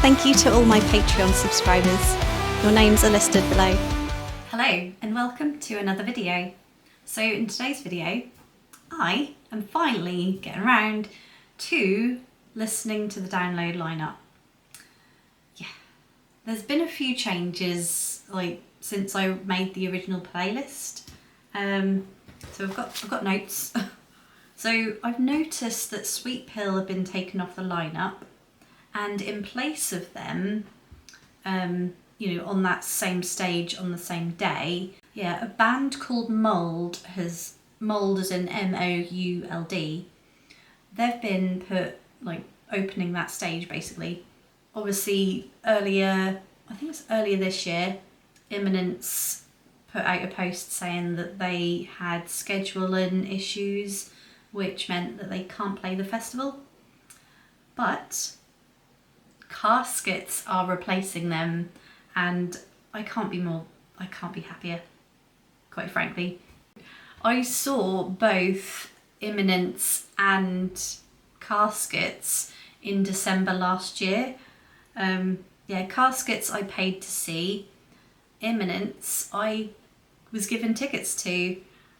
Thank you to all my Patreon subscribers. Your names are listed below. Hello and welcome to another video. So in today's video, I am finally getting around to listening to the download lineup. Yeah, there's been a few changes since I made the original playlist. So I've got notes. So I've noticed that Sweet Pill have been taken off the lineup, and in place of them, on that same stage on the same day, a band called Mould Mould as in M-O-U-L-D. They've been put opening that stage basically. Obviously earlier this year, Imminence put out a post saying that they had scheduling issues, which meant that they can't play the festival. But Caskets are replacing them, and I can't be happier, quite frankly. I saw both Imminence and Caskets in December last year. Caskets I paid to see. Imminence I was given tickets to,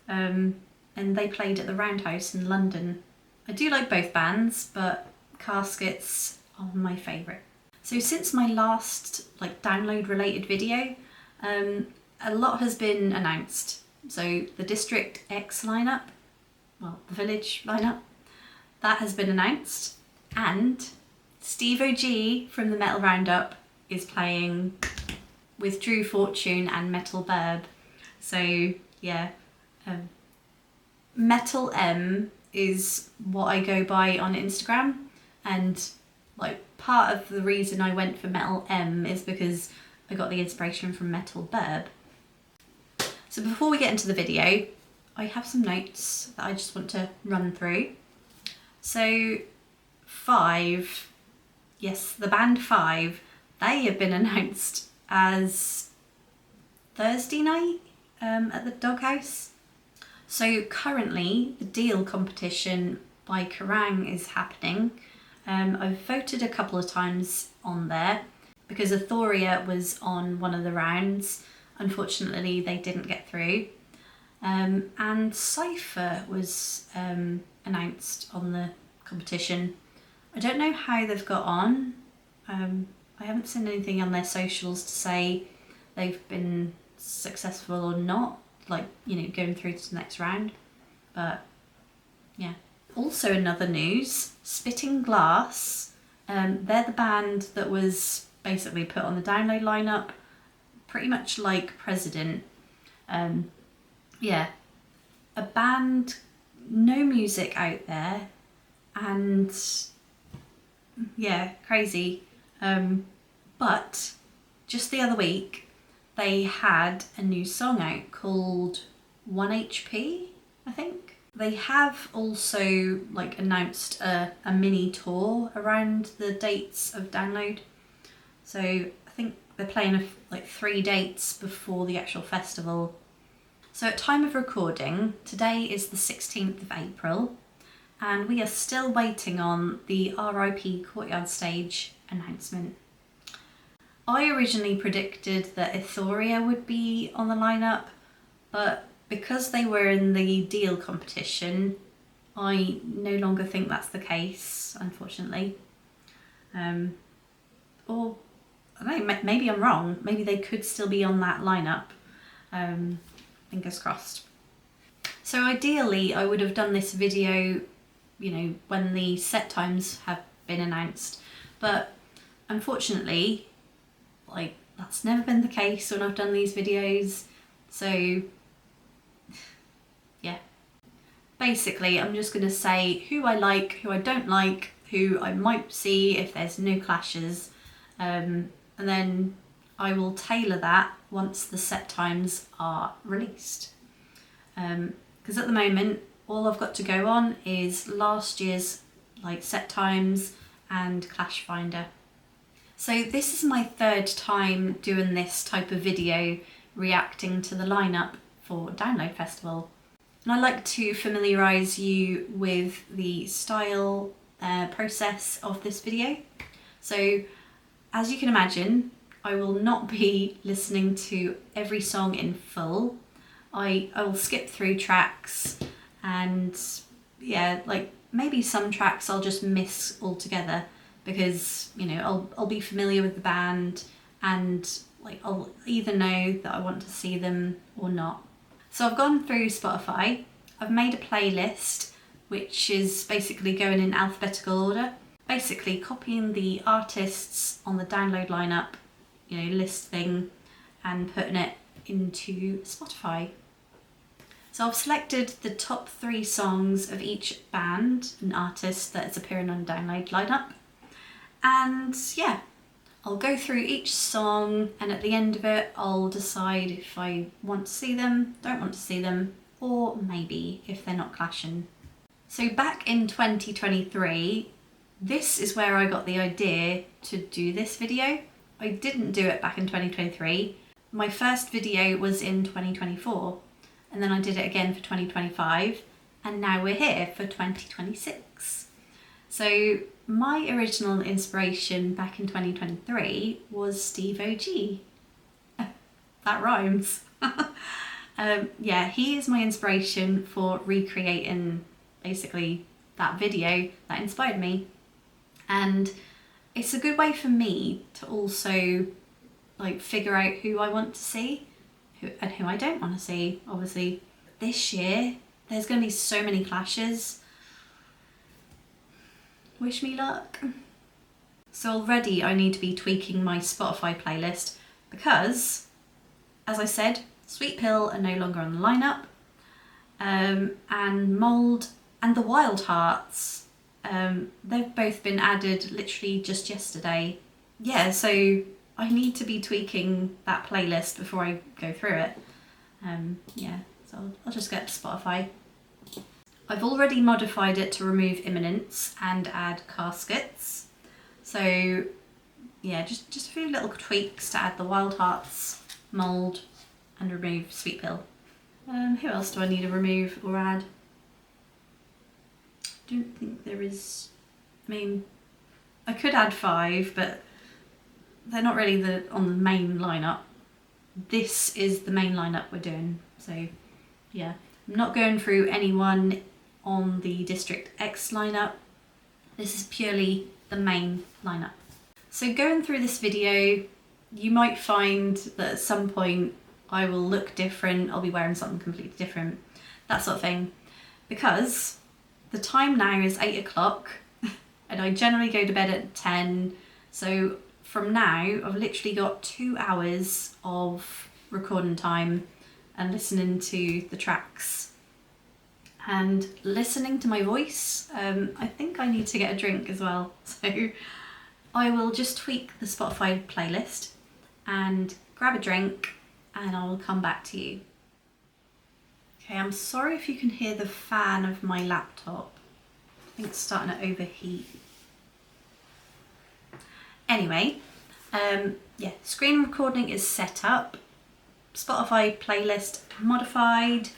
and they played at the Roundhouse in London. I do like both bands, but Caskets are my favourite. So since my last download related video, a lot has been announced. So the District X lineup, the Village lineup, that has been announced, and Steve O'G from the Metal Roundup is playing with Drew Fortune and Metal Burb. So Metal M is what I go by on Instagram, and part of the reason I went for Metal M is because I got the inspiration from Metal Burb. So before we get into the video, I have some notes that I just want to run through. So Five, yes, the band Five, they have been announced as Thursday night at the Doghouse. So currently the Deal competition by Kerrang is happening. I've voted a couple of times on there because Athoria was on one of the rounds. Unfortunately, they didn't get through. And Cypher was announced on the competition. I don't know how they've got on. I haven't seen anything on their socials to say they've been successful or not, going through to the next round. But yeah. Also another news, Spitting Glass, they're the band that was basically put on the download lineup, pretty much like President. A band, no music out there, and crazy. But just the other week, they had a new song out called 1HP, I think. They have also announced a mini tour around the dates of download. So I think they're playing 3 dates before the actual festival. So at time of recording, today is the 16th of April, and we are still waiting on the RIP Courtyard stage announcement. I originally predicted that Athoria would be on the lineup, but because they were in the Deal competition, I no longer think that's the case, unfortunately. Or I don't know, maybe I'm wrong. Maybe they could still be on that lineup. Fingers crossed. So ideally, I would have done this video, when the set times have been announced. But unfortunately, that's never been the case when I've done these videos. So basically, I'm just going to say who I like, who I don't like, who I might see if there's no clashes, and then I will tailor that once the set times are released. Because at the moment, all I've got to go on is last year's set times and Clash Finder. So this is my 3rd time doing this type of video, reacting to the lineup for Download Festival. And I like to familiarise you with the style process of this video. So as you can imagine, I will not be listening to every song in full. I will skip through tracks, and yeah, like maybe some tracks I'll just miss altogether because, you know, I'll be familiar with the band and like I'll either know that I want to see them or not. So I've gone through Spotify, I've made a playlist which is basically going in alphabetical order, basically copying the artists on the download lineup, you know, list thing, and putting it into Spotify. So I've selected the top 3 songs of each band and artist that is appearing on the download lineup. And yeah, I'll go through each song, and at the end of it I'll decide if I want to see them, don't want to see them, or maybe if they're not clashing. So back in 2023, this is where I got the idea to do this video. I didn't do it back in 2023. My first video was in 2024, and then I did it again for 2025, and now we're here for 2026. So my original inspiration back in 2023 was Steve OG. That rhymes. Yeah, he is my inspiration for recreating basically that video that inspired me. And it's a good way for me to also like figure out who I want to see and who I don't want to see. Obviously this year there's going to be so many clashes. Wish me luck. So already I need to be tweaking my Spotify playlist because, as I said, Sweet Pill are no longer on the lineup, and Mould and the Wild Hearts, they've both been added literally just yesterday. Yeah, so I need to be tweaking that playlist before I go through it. Yeah, so I'll just get to Spotify. I've already modified it to remove Imminence and add Caskets. So yeah, just a few little tweaks to add the Wild Hearts, Mould, and remove Sweet Pill. Who else do I need to remove or add? Don't think there is. I mean, I could add 5, but they're not really on the main lineup. This is the main lineup we're doing. So yeah, I'm not going through anyone on the District X lineup. This is purely the main lineup. So going through this video, you might find that at some point I will look different, I'll be wearing something completely different, that sort of thing, because the time now is 8 o'clock and I generally go to bed at 10, so from now I've literally got 2 hours of recording time and listening to the tracks and listening to my voice. I think I need to get a drink as well, so I will just tweak the Spotify playlist and grab a drink and I will come back to you. Okay, I'm sorry if you can hear the fan of my laptop. I think it's starting to overheat. Anyway, yeah, screen recording is set up. Spotify playlist modified.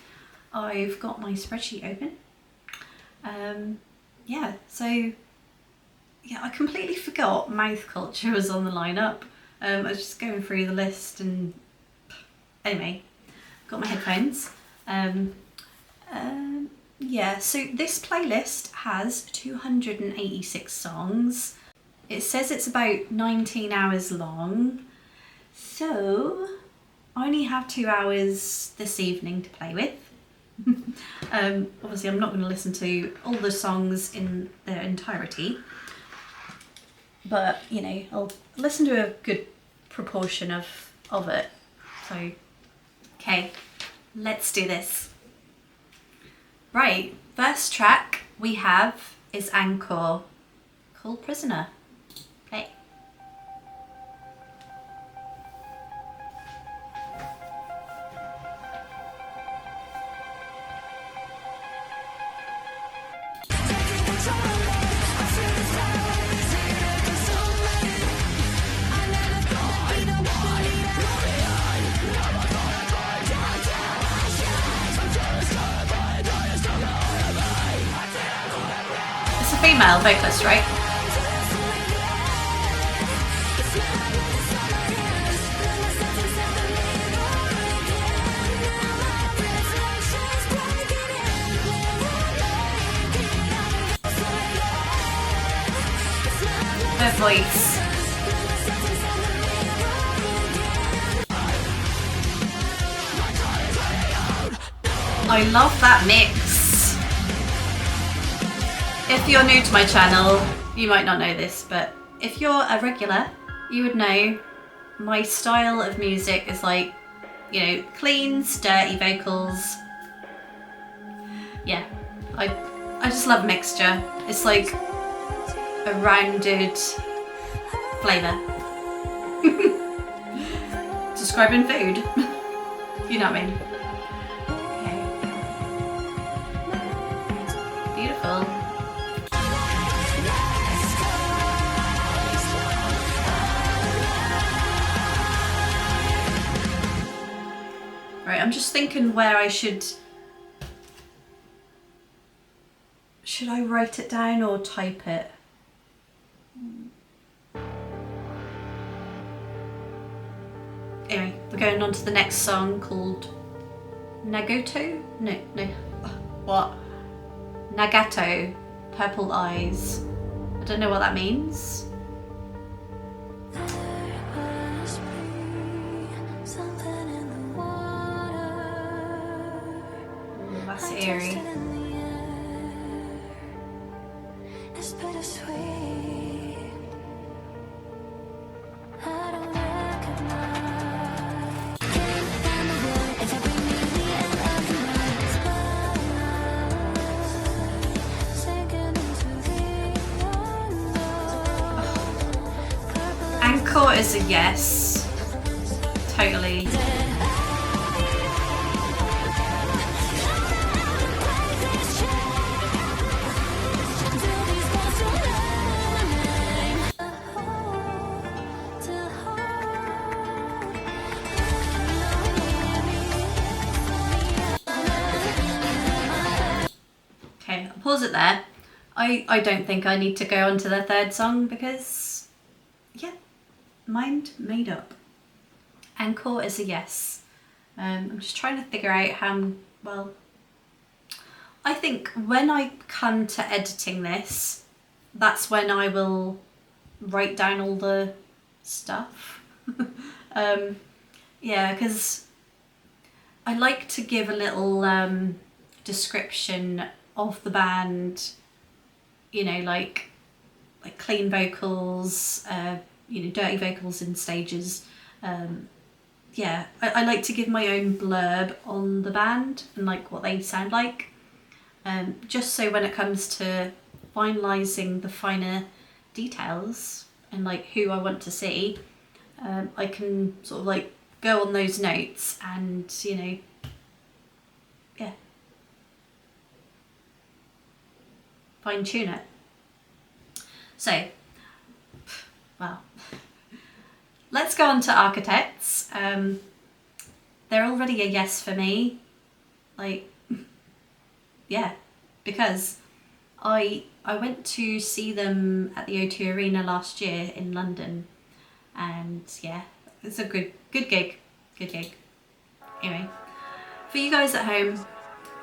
I've got my spreadsheet open. Yeah, so yeah, I completely forgot Mouth Culture was on the lineup. I was just going through the list and anyway, got my headphones. Yeah, so this playlist has 286 songs. It says it's about 19 hours long, so I only have 2 hours this evening to play with. Obviously I'm not going to listen to all the songs in their entirety, but you know, I'll listen to a good proportion of it. So okay, let's do this. Right, first track we have is Encore, called Prisoner. Play. It's a female vocalist, right? her voice. I love that mix. If you're new to my channel, you might not know this, but if you're a regular, you would know my style of music is like, you know, clean, sturdy vocals. Yeah, I just love mixture. It's like a rounded flavour. Describing food. You know what I mean? Okay. Beautiful. Right, I'm just thinking where I should I write it down or type it? Anyway, we're going on to the next song called Nagato? No. What? Nagato, Purple Eyes. I don't know what that means. Ooh, that's eerie. Encore is a yes. Totally. Okay, I'll pause it there. I don't think I need to go on to the third song because, yeah, mind made up. Encore is a yes. I'm just trying to figure out how, well, I think when I come to editing this, that's when I will write down all the stuff. Yeah, because I like to give a little description of the band, you know, like clean vocals, you know, dirty vocals in stages. Yeah, I like to give my own blurb on the band and like what they sound like, just so when it comes to finalising the finer details and like who I want to see, I can sort of like go on those notes and, you know, yeah, fine tune it. So, well, let's go on to Architects. They're already a yes for me. Like, yeah, because I went to see them at the O2 Arena last year in London, and yeah, it's a good gig. Anyway, for you guys at home,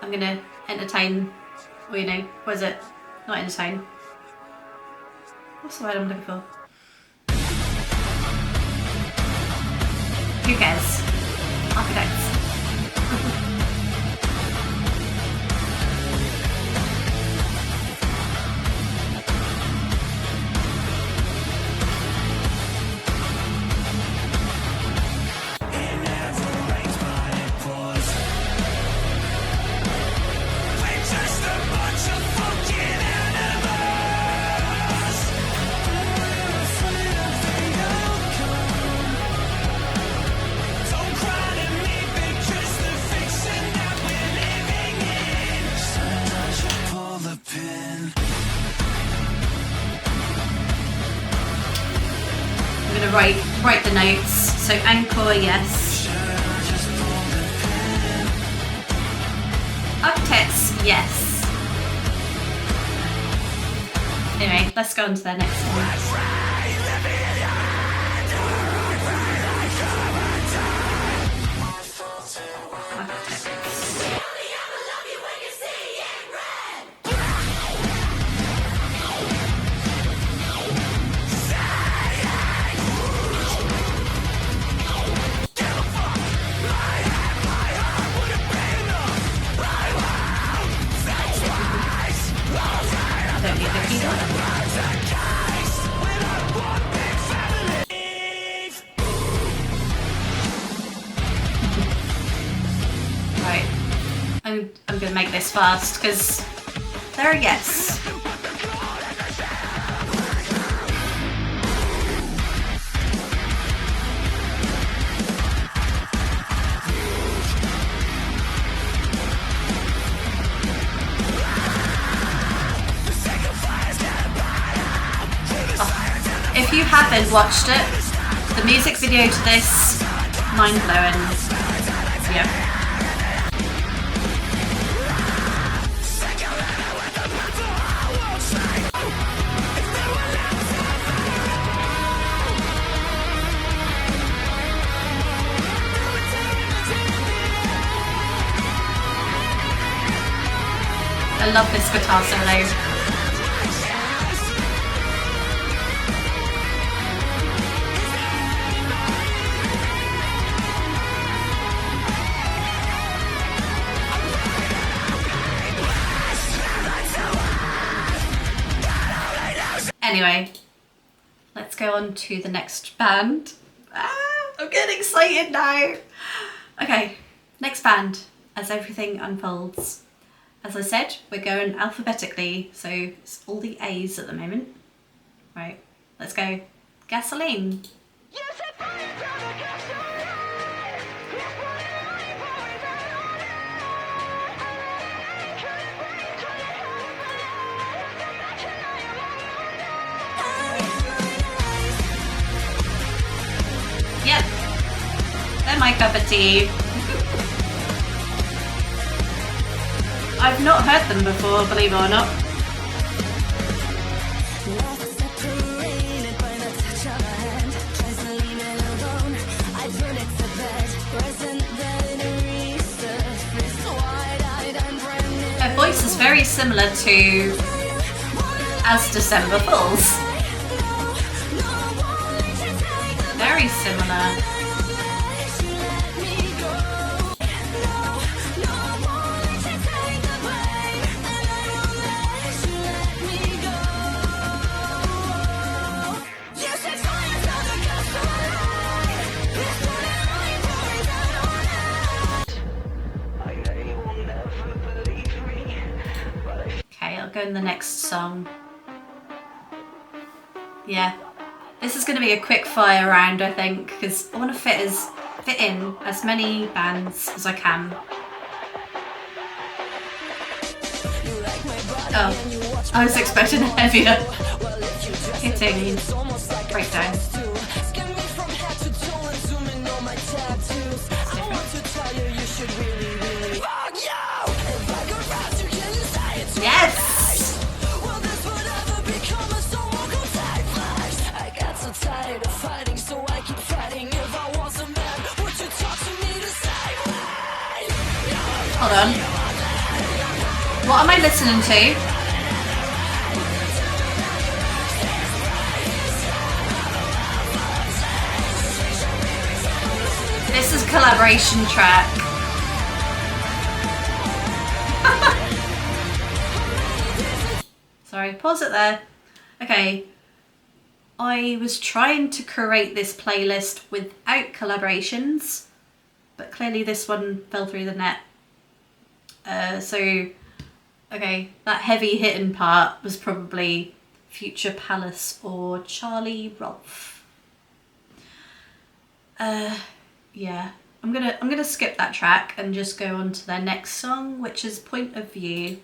I'm gonna entertain, or you know, what is it? Not entertain. What's the word I'm looking for? Who cares? Architects. Write the notes. So Encore, yes. Architects, yes. Anyway, let's go on to their next one. I'm gonna make this fast because they're a yes. If you haven't watched it, the music video to this, mind blowing. Yeah. I love this guitar solo. Anyway, let's go on to the next band. I'm getting excited now. Okay, next band, as everything unfolds. As I said, we're going alphabetically, so it's all the A's at the moment. Right, let's go. Gasoline. Yep, they're my cup of tea. I've not heard them before, believe it or not. Her voice is very similar to As December Falls. Very similar. Okay, I'll go in the next song. Yeah. This is going to be a quick fire round, I think, because I want to fit in as many bands as I can. Oh, I was expecting a heavier hitting breakdown. Yes! Hold on. What am I listening to? This is collaboration track. Sorry, pause it there. Okay. I was trying to create this playlist without collaborations, but clearly this one fell through the net. Okay, that heavy hitting part was probably Future Palace or Charlie Rolfe. Yeah, I'm gonna skip that track and just go on to their next song, which is Point of View.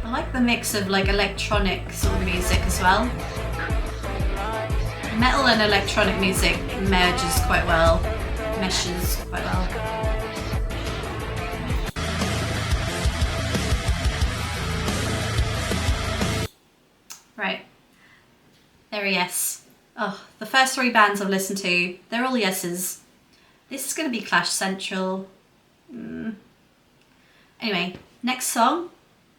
I like the mix of like electronic sort of music as well. Metal and electronic music meshes quite well. Right. There, yes. Oh, the first three bands I've listened to, they're all yeses. This is going to be Clash Central. Anyway, next song,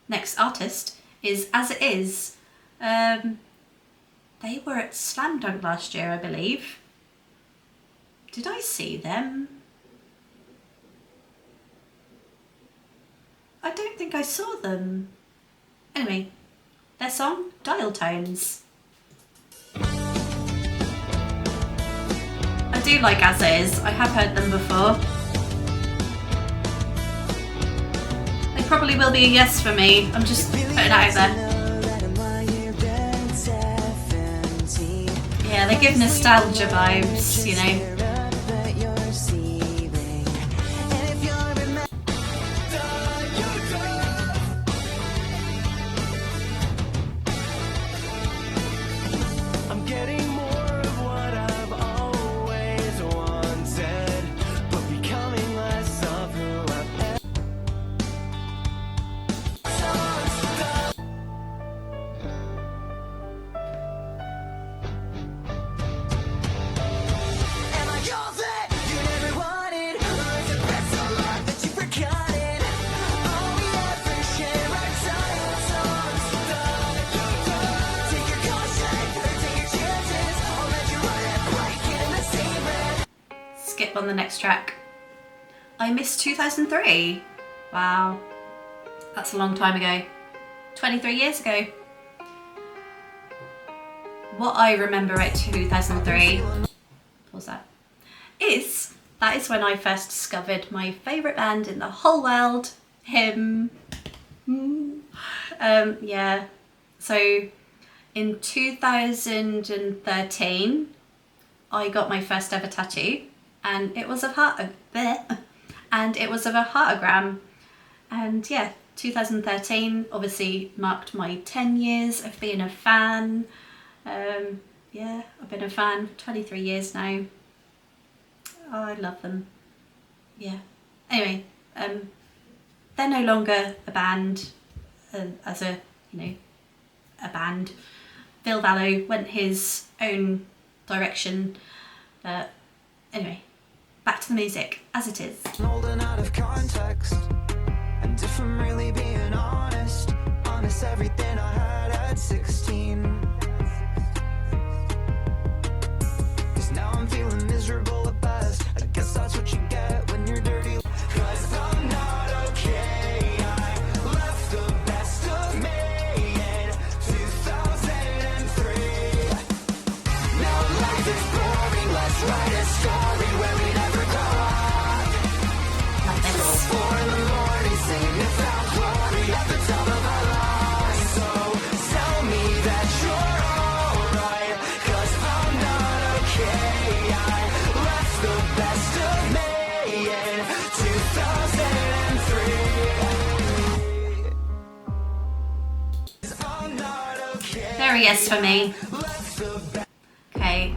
next artist is As It Is. They were at Slam Dunk last year, I believe. Did I see them? I don't think I saw them. Anyway, their song, Dial Tones. I do like As It Is. I have heard them before. They probably will be a yes for me. I'm just putting it out there. Yeah, they give nostalgia vibes, you know. Skip on the next track. I Miss 2003. Wow, that's a long time ago. 23 years ago. What I remember about 2003, pause that, is when I first discovered my favourite band in the whole world, Him. Yeah, so in 2013 I got my first ever tattoo, and it was of a heartogram. And yeah, 2013 obviously marked my 10 years of being a fan. Yeah, I've been a fan for 23 years now. Oh, I love them. Yeah. Anyway, they're no longer a band, as a, you know, a band. Phil Vallow went his own direction. Anyway, back to the music, As It Is. Old and out of context, and if I'm really being honest, everything I had at 16. 'Cause now I'm feeling miserable at best. I guess that's what you get when you're dirty. 'Cause I'm not okay. I left the best of me in 2003. Now life is boring. Let's write a story where we never grow up. Like this. 4 in the morning, singing it found glory at the top of our lungs. So tell me that you're alright, 'cause I'm not okay. I left the best of me in 2003. I'm not okay. Very yes for me. Okay.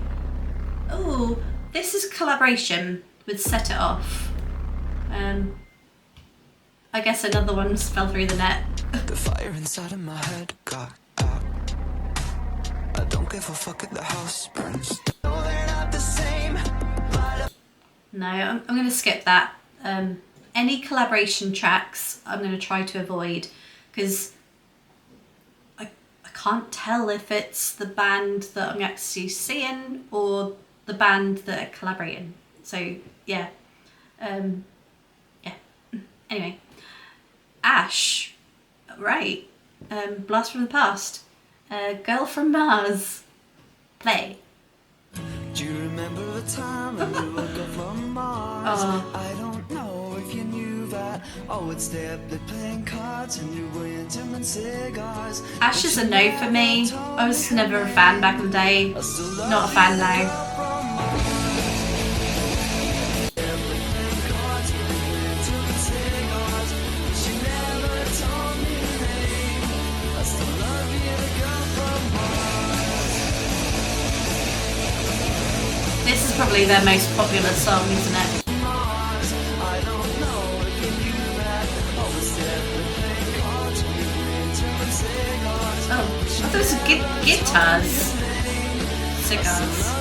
Ooh, this is collaboration with Set It Off. I guess another one fell through the net. The fire inside of my head got out. I don't give a fuck if the house burns. No, they're not the same. No, I'm going to skip that. Any collaboration tracks I'm going to try to avoid, because I can't tell if it's the band that I'm actually seeing or the band that are collaborating. So yeah. Yeah. Anyway, Ash, right? Blast from the Past. Girl from Mars. Play. Do you remember the time when we woke up from Mars? Oh. I don't know if you knew that. I would stay up late playing cards and you were into my cigars. Ash is a no for me. I was never a fan back in the day. Not a fan now. This is probably their most popular song, isn't it? Oh, I thought it was guitars. cigars.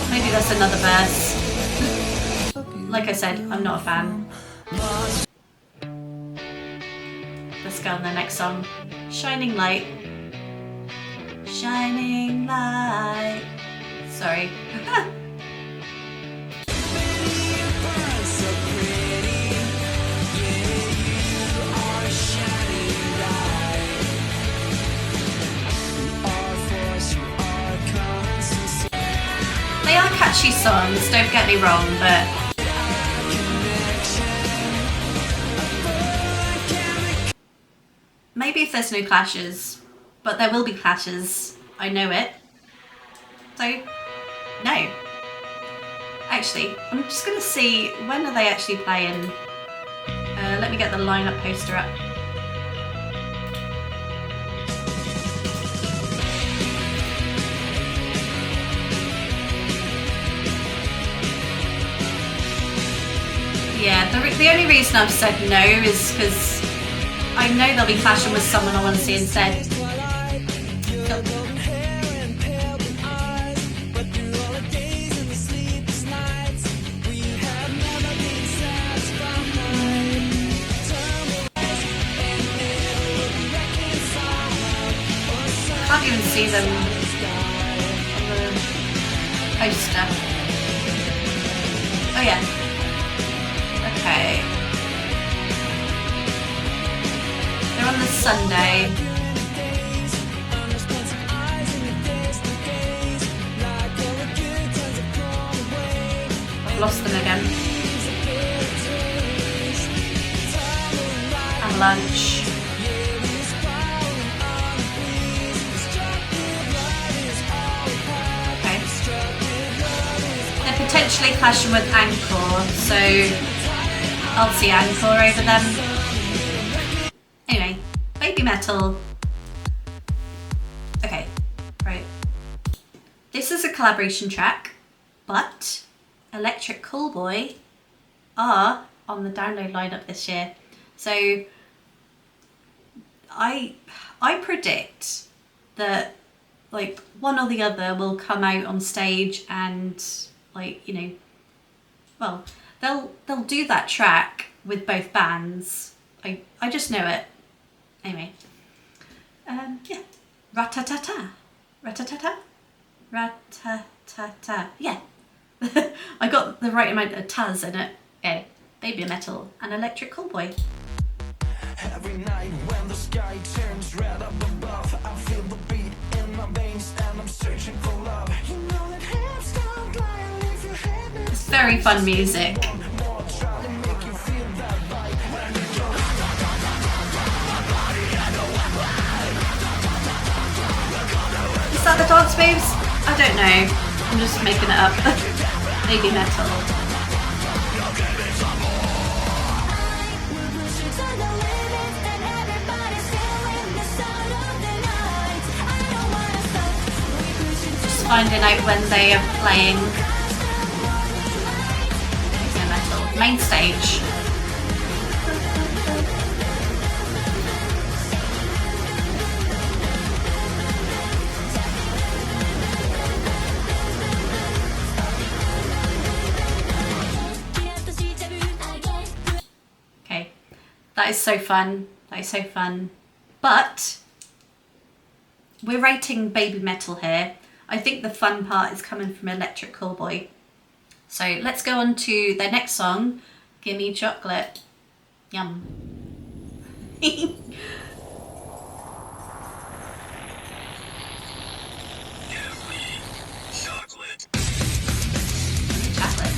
Maybe that's another verse. Like I said, I'm not a fan. Let's go on the next song. Shining Light. Shining Light. Sorry. They are catchy songs, don't get me wrong, but maybe if there's no clashes, but there will be clashes, I know it. So, no. Actually, I'm just gonna see, when are they actually playing? Let me get the lineup poster up. Yeah, the only reason I've said no is because I know they'll be clashing with someone I want to see instead. Can't even see them on the poster. Oh yeah. Okay. They're on the Sunday. I've lost them again. And lunch. Okay. They're potentially clashing with Anchor, so I'll see Anchor over them. Anyway, Baby Metal. Okay, right. This is a collaboration track, but Electric Callboy are on the download lineup this year. So I predict that like one or the other will come out on stage and like, you know, well, they'll do that track with both bands. I just know it. Anyway, yeah, Ratatata, Ratatata, Ratatata. Yeah, I got the right amount of taz in it. Okay, Baby Metal and Electric Callboy. Every night when the sky turns red up above, I feel the beat in my veins and I'm searching for love. You know that hips don't lie if you hit me. It's very fun music. Is that the dance moves? I don't know. I'm just making it up. Baby Metal. Just finding out when they are playing Baby Metal. Main stage. That is so fun. That is so fun. But we're rating Baby Metal here. I think the fun part is coming from Electric Callboy. So let's go on to their next song, Gimme Chocolate. Yum. Chocolate.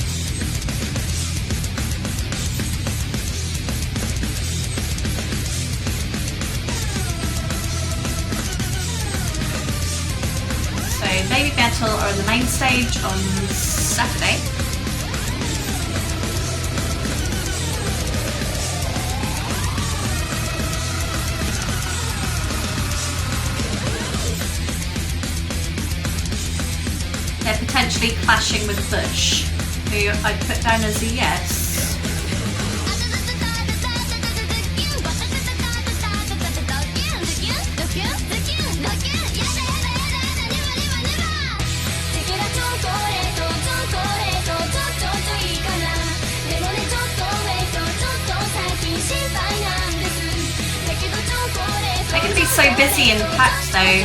Baby Metal are on the main stage on Saturday. They're potentially clashing with Bush, who I put down as a yes. always so busy and packed though,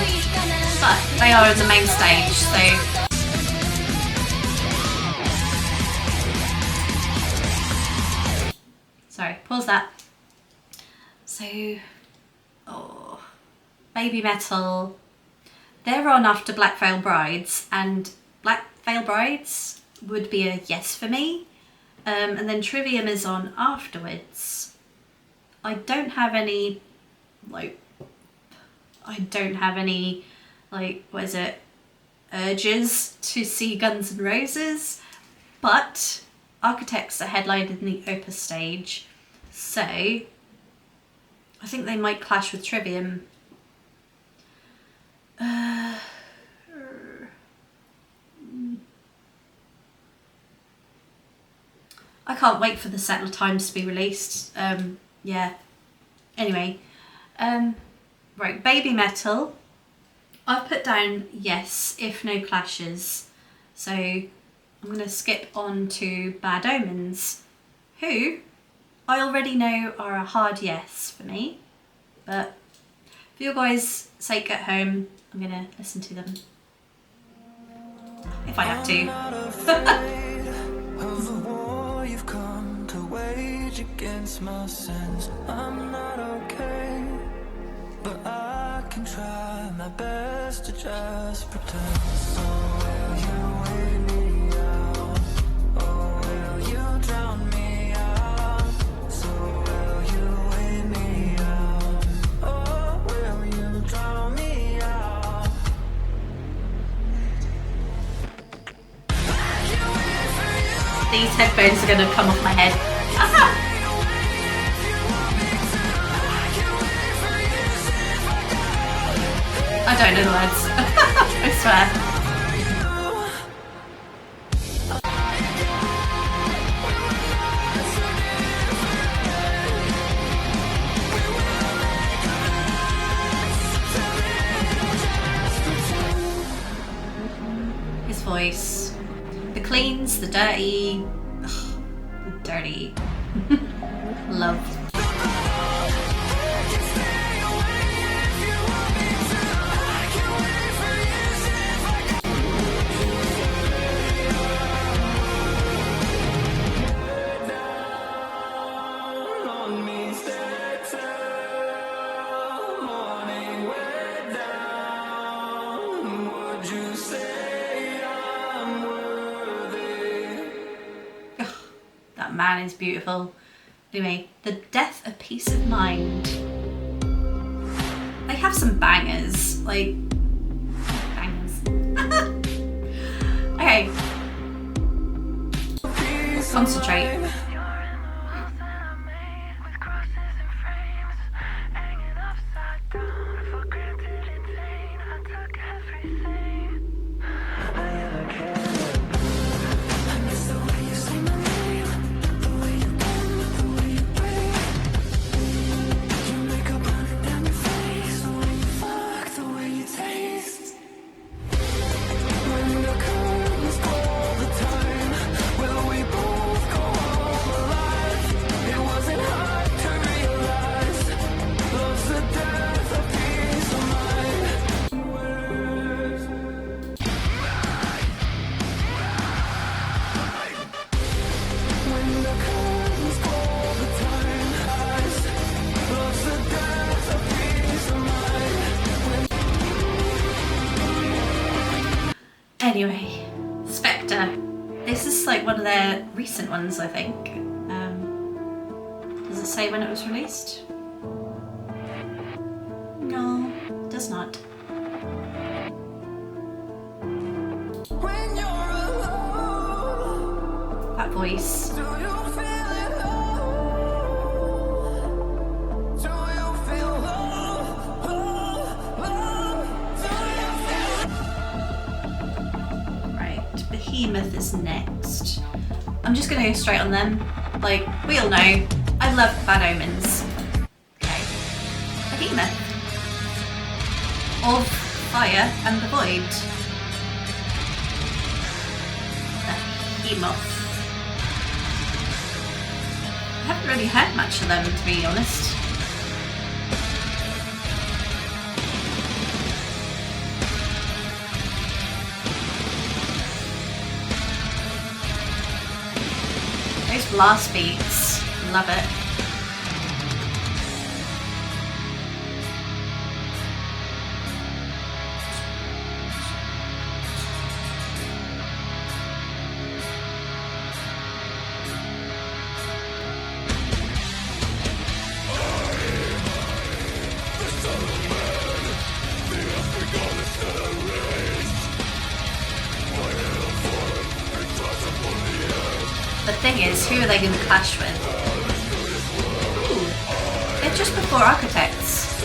but they are on the main stage, so. Sorry, pause that. So, oh, Baby Metal. They're on after Black Veil Brides, and Black Veil Brides would be a yes for me. And then Trivium is on afterwards. I don't have any, what is it, urges to see Guns N' Roses, but Architects are headlined in the Opus stage, so I think they might clash with Trivium. I can't wait for the Settle Times to be released. Yeah. Anyway, right, Baby Metal. I've put down yes if no clashes. So I'm going to skip on to Bad Omens, who I already know are a hard yes for me. But for your guys' sake at home, I'm going to listen to them. If I have to. Against my sins, I'm not okay, but I can try my best to just pretend. So will you wait me out? Or will you drown me out? So will you wait me out? Or will you drown me out? These headphones are going to come off my head. I don't know the words. I swear. His voice. The cleans, the dirty. Ugh, the dirty. Love. That man is beautiful. Anyway, The Death of Peace of Mind. They have some bangers, like bangers. Okay. Concentrate. Anyway, Spectre. This is like one of their recent ones, I think. Does it say when it was released? No, it does not. When you're alone, That voice. do you feel it all? Do you feel love? Right, Behemoth is next. I'm just gonna go straight on them. Like, we all know, I love Bad Omens. Okay. Behemoth. Of Fire and the Void. Behemoth. I haven't really heard much of them, to be honest. blast beats. Love it. The thing is, who are they going to clash with? Ooh, they're just before Architects.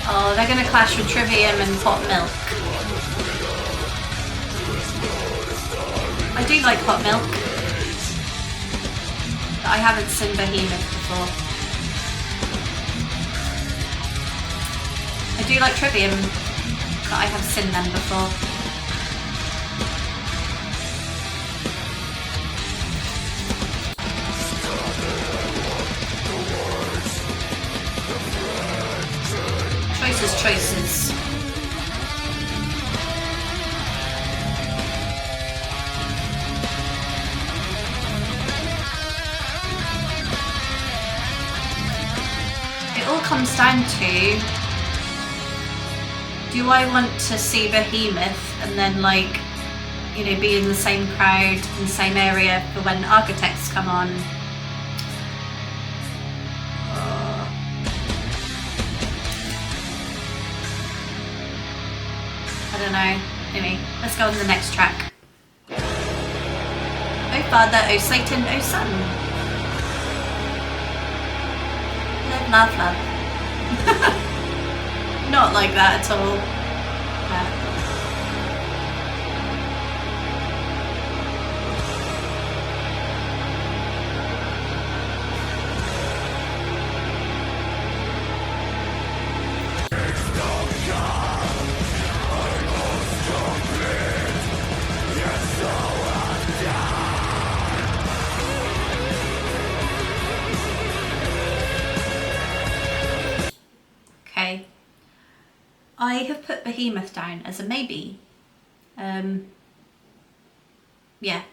Oh, they're going to clash with Trivium and Hot Milk. I do like Hot Milk, but I haven't seen Behemoth before. I do like Trivium, but I have seen them before. Choices. It all comes down to, do I want to see Behemoth and then, like, you know, be in the same crowd, in the same area for when Architects come on? I don't know. Anyway, let's go on to the next track. Oh Father, oh Satan, oh Son. Love, love. Not like that at all. Okay, I have put Behemoth down as a maybe. Yeah.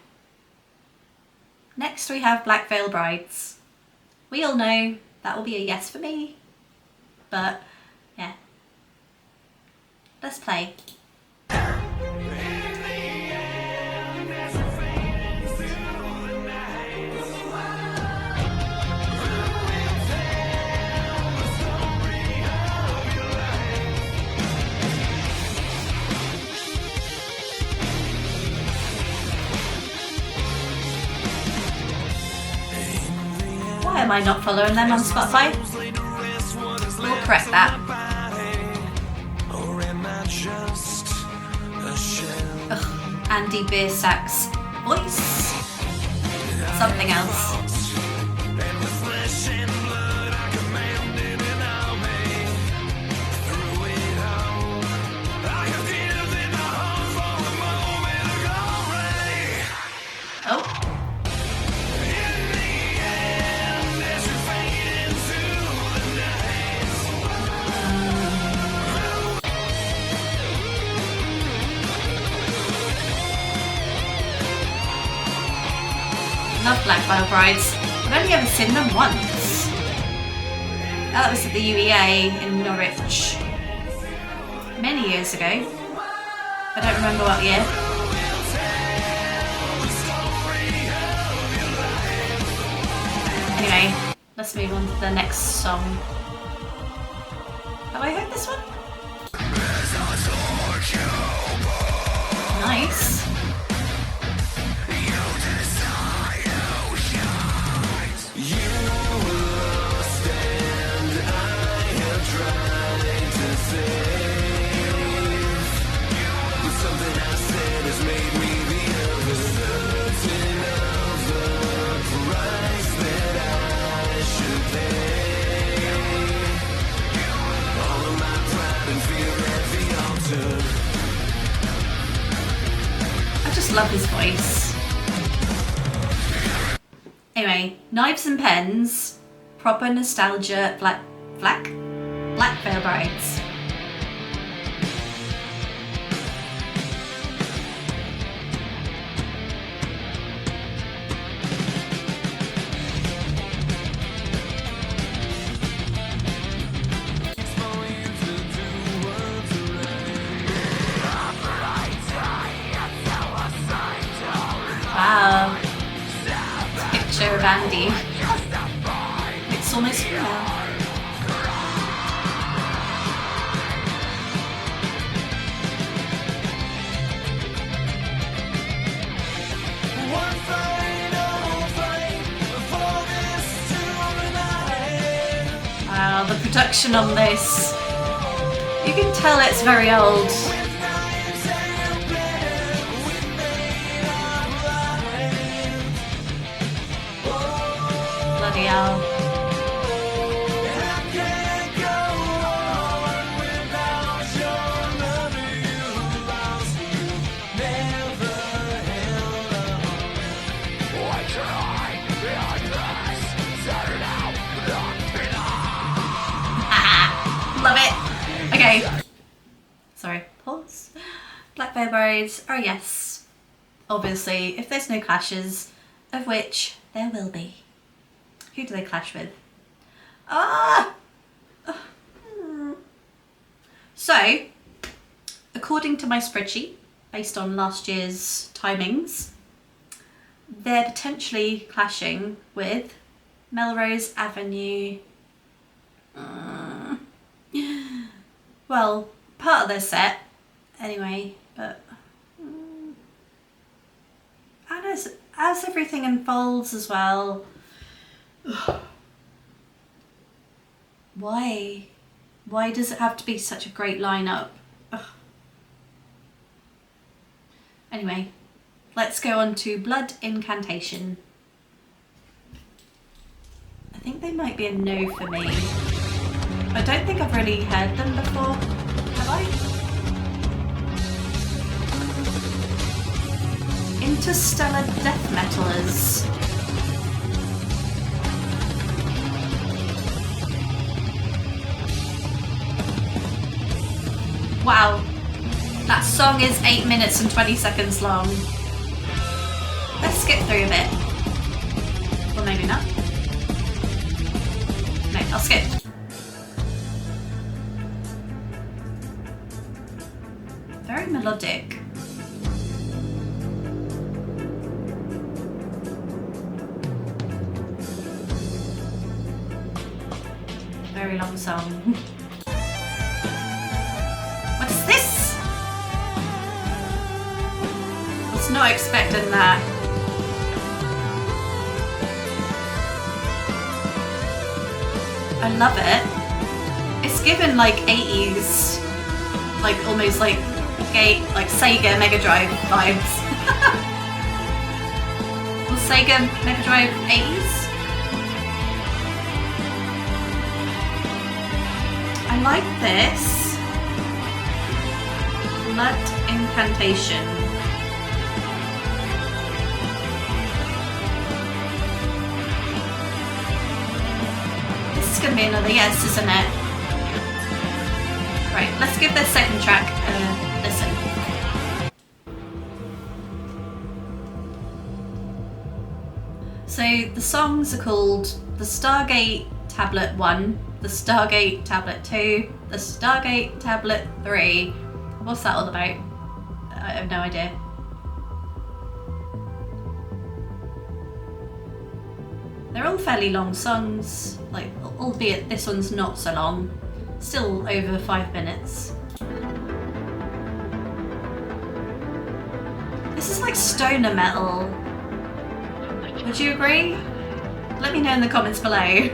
Next we have Black Veil Brides. We all know that will be a yes for me, but yeah. Let's play. Why am I not following them on Spotify? We'll correct that. Ugh, Andy Biersack's voice. Something else. Oh. Love Black Veil Brides. I've only ever seen them once. That was at the UEA in Norwich many years ago. I don't remember what year. Anyway, let's move on to the next song. Have I heard this one? Nice. I just love his voice. Anyway, Knives and Pens, proper nostalgia, Black Veil Brides. show of Andy. It's almost female. One final fight before this tonight. Wow, the production on this. You can tell it's very old. Bloody hell. Love it. Okay. Sorry, pause. Black Veil Brides. Oh yes. Obviously, if there's no clashes, of which there will be. Who do they clash with? Ah! So, according to my spreadsheet, based on last year's timings, they're potentially clashing with Melrose Avenue. Well, part of their set, anyway, but and as everything unfolds as well, why does it have to be such a great lineup? Anyway, let's go on to Blood Incantation. I think they might be a no for me. I don't think I've really heard them before, have I? Interstellar Death Metalers. Wow, that song is 8 minutes and 20 seconds long. Let's skip through a bit. Or maybe not. No, I'll skip. Very melodic. Very long song. What is this? Was not expecting that. I love it. It's given like 80s, like almost like Sega Mega Drive vibes. Was Sega Mega Drive 80s? I like this. Blood Incantation. This is going to be another yes, isn't it? Right, let's give this second track a listen. So the songs are called The Stargate Tablet 1, The Stargate Tablet 2, The Stargate Tablet 3. What's that all about? I have no idea. They're all fairly long songs, like, albeit this one's not so long. Still over 5 minutes. This is like stoner metal. Would you agree? Let me know in the comments below.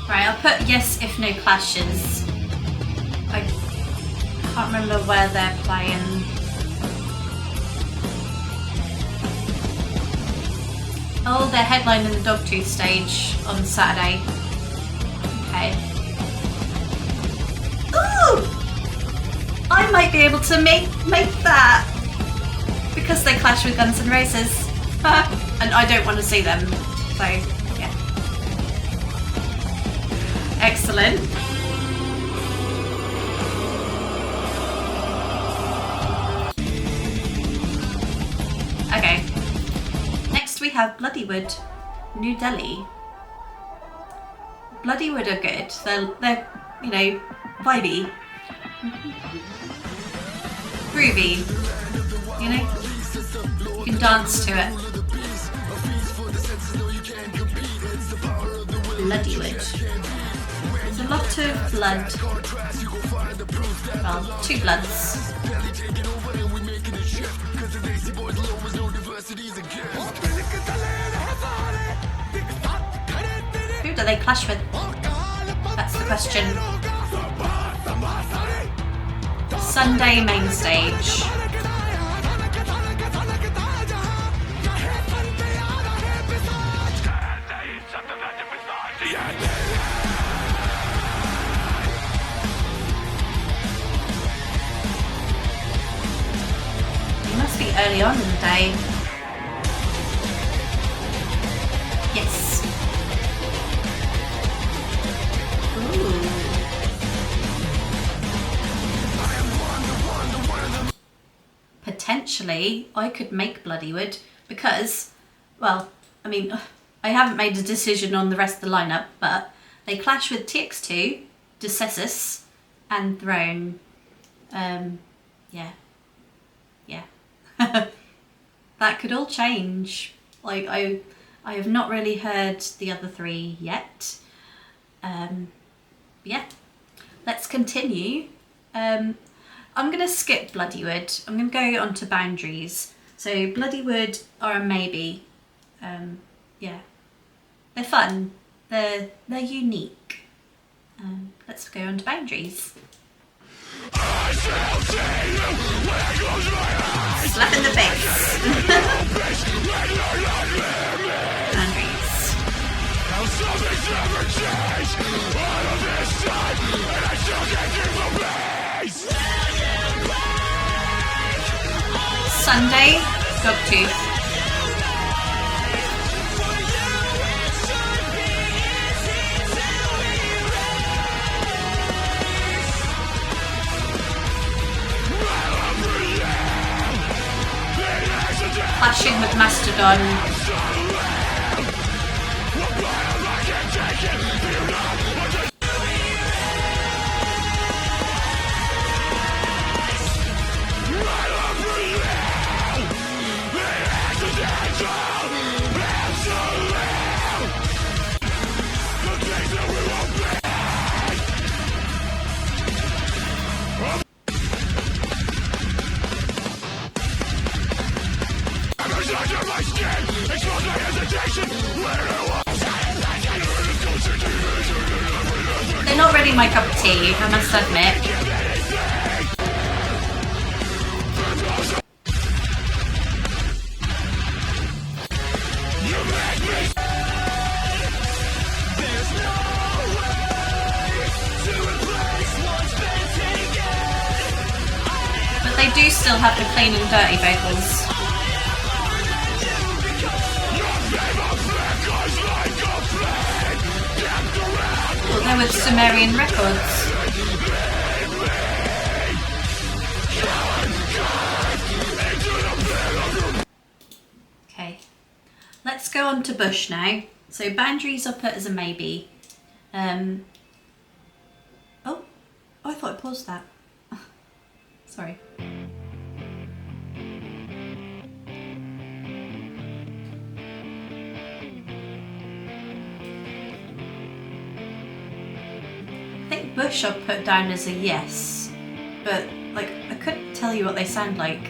Right, I'll put yes if no clashes. I can't remember where they're playing. Oh, they're headlining the Dogtooth stage on Saturday. Okay. Ooh! I might be able to make that! Because they clash with Guns N' Roses. And I don't want to see them, so yeah. Excellent. Okay. Next we have Bloodywood, New Delhi. Bloodywood are good. They're you know, vibey, groovy. You know, you can dance to it. Bloodywood. There's a lot of blood. Well, 2 bloods. Who do they clash with? That's the question. Sunday main stage. It must be early on in the day. Yes. Ooh. Potentially, I could make Bloodywood because, well, I mean, I haven't made a decision on the rest of the lineup, but they clash with TX2, Decessus, and Throne. Yeah. That could all change. Like, I have not really heard the other 3 yet. Yeah, let's continue. I'm going to skip Bloodywood. I'm going to go on to Boundaries. So Bloodywood are a maybe. Yeah, they're fun. They're unique. Let's go on to Boundaries. Slap in the face. Boundaries. Sunday, Dogtooth. Clashing with Mastodon. They're not really my cup of tea, I must admit. But they do still have the clean and dirty vocals. Well, they're with Sumerian Records. Okay, let's go on to Bush now. So Boundaries I'll put as a maybe. Oh, I thought I paused that. Sorry. I think Bush I'll put down as a yes, but like I couldn't tell you what they sound like.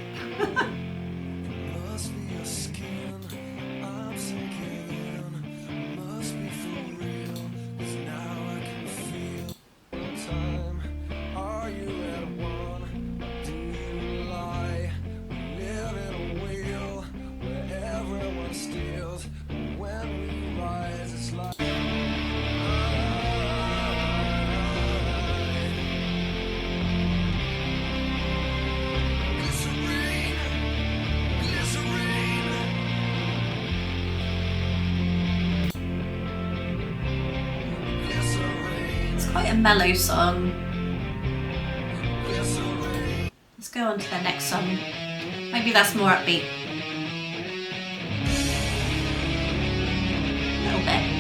quite a mellow song. Let's go on to the next song. Maybe that's more upbeat. A little bit.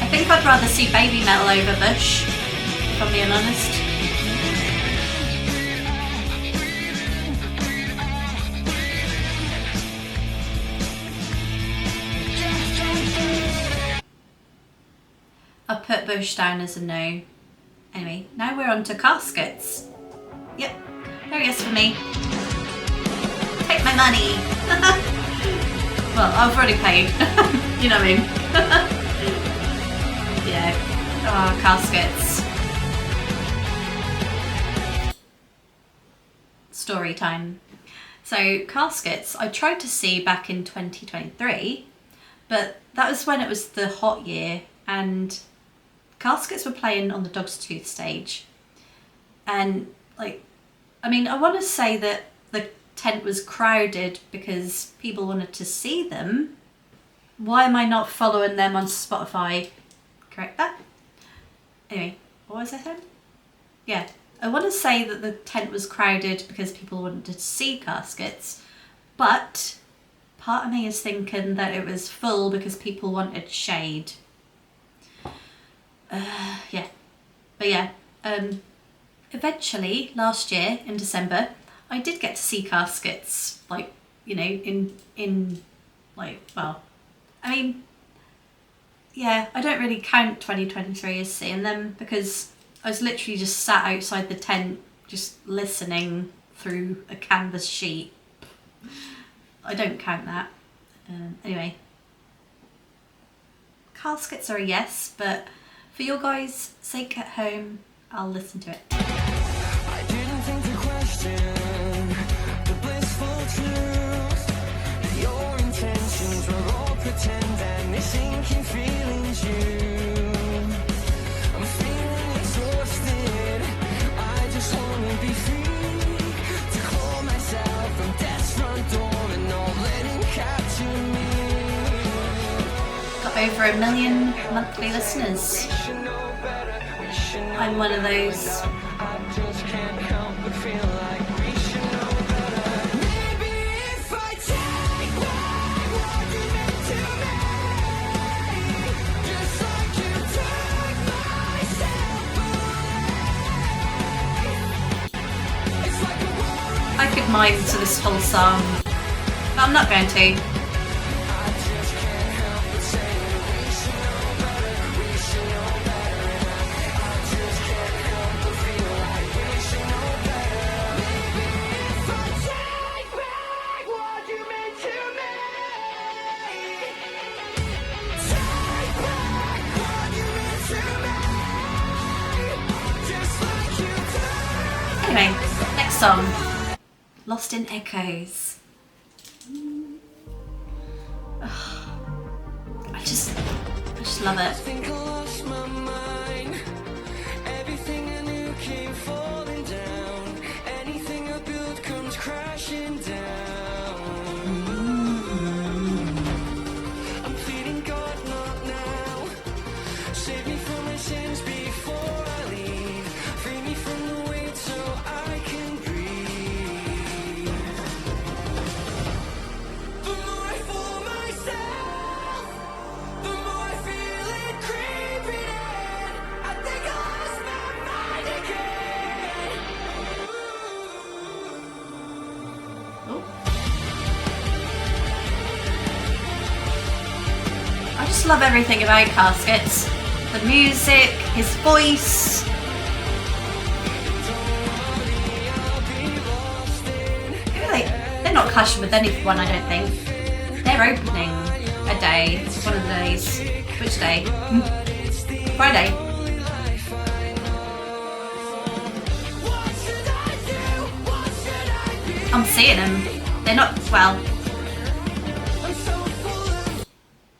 I think I'd rather see Baby Metal over Bush, if I'm being honest. I'll put Bush down as a no. Anyway, now we're on to Caskets. Yep, no yes for me. Take my money. Well, I've already paid. You know what I mean? Yeah. Oh, Caskets. Story time. So, Caskets, I tried to see back in 2023, but that was when it was the hot year, and Caskets were playing on the Dog's Tooth stage. And, like, I mean, I want to say that the tent was crowded because people wanted to see them. Why am I not following them on Spotify? Correct that? Anyway, what was I saying? Yeah, I want to say that the tent was crowded because people wanted to see Caskets, but part of me is thinking that it was full because people wanted shade. Yeah, but yeah, eventually last year in December, I did get to see Caskets, like, you know, in like, well, I mean, yeah, I don't really count 2023 as seeing them because I was literally just sat outside the tent just listening through a canvas sheet. I don't count that. Anyway, Caskets are a yes, but for your guys' sake at home, I'll listen to it. I didn't think to question the blissful truth. Your intentions were all pretend and this sinking feelings you. I'm feeling exhausted. I just wanna be free to call myself from death's front door and not letting capture me. Got over 1 million monthly listeners. I'm one of those. I just can't help but feel like we should know better. Maybe if I take back what you meant to me, just like you took myself away. It's like a war I could mime to this whole song, but I'm not going to. I just can't help but say we should know better, we should know better. And I just can't help but feel like we should know better. Maybe if I take back what you meant to me, take back what you meant to me, just like you did. Anyway, next song. Lost in Echoes. I just love I it. think I lost my mind. Everything I knew came falling down. Anything I built comes crashing down. I'm pleading God, not now. Save me from my sins before I leave. Free me from the weight so I can breathe. The more I fool myself, the more I feel it creeping in. I think I lost my mind again. Oh. I just love everything about Caskets. The music, his voice. They're not clashing with anyone, I don't think. They're opening a day, one of the days. Which day? Friday. What should I do? What should I be? I'm seeing them. They're not, well,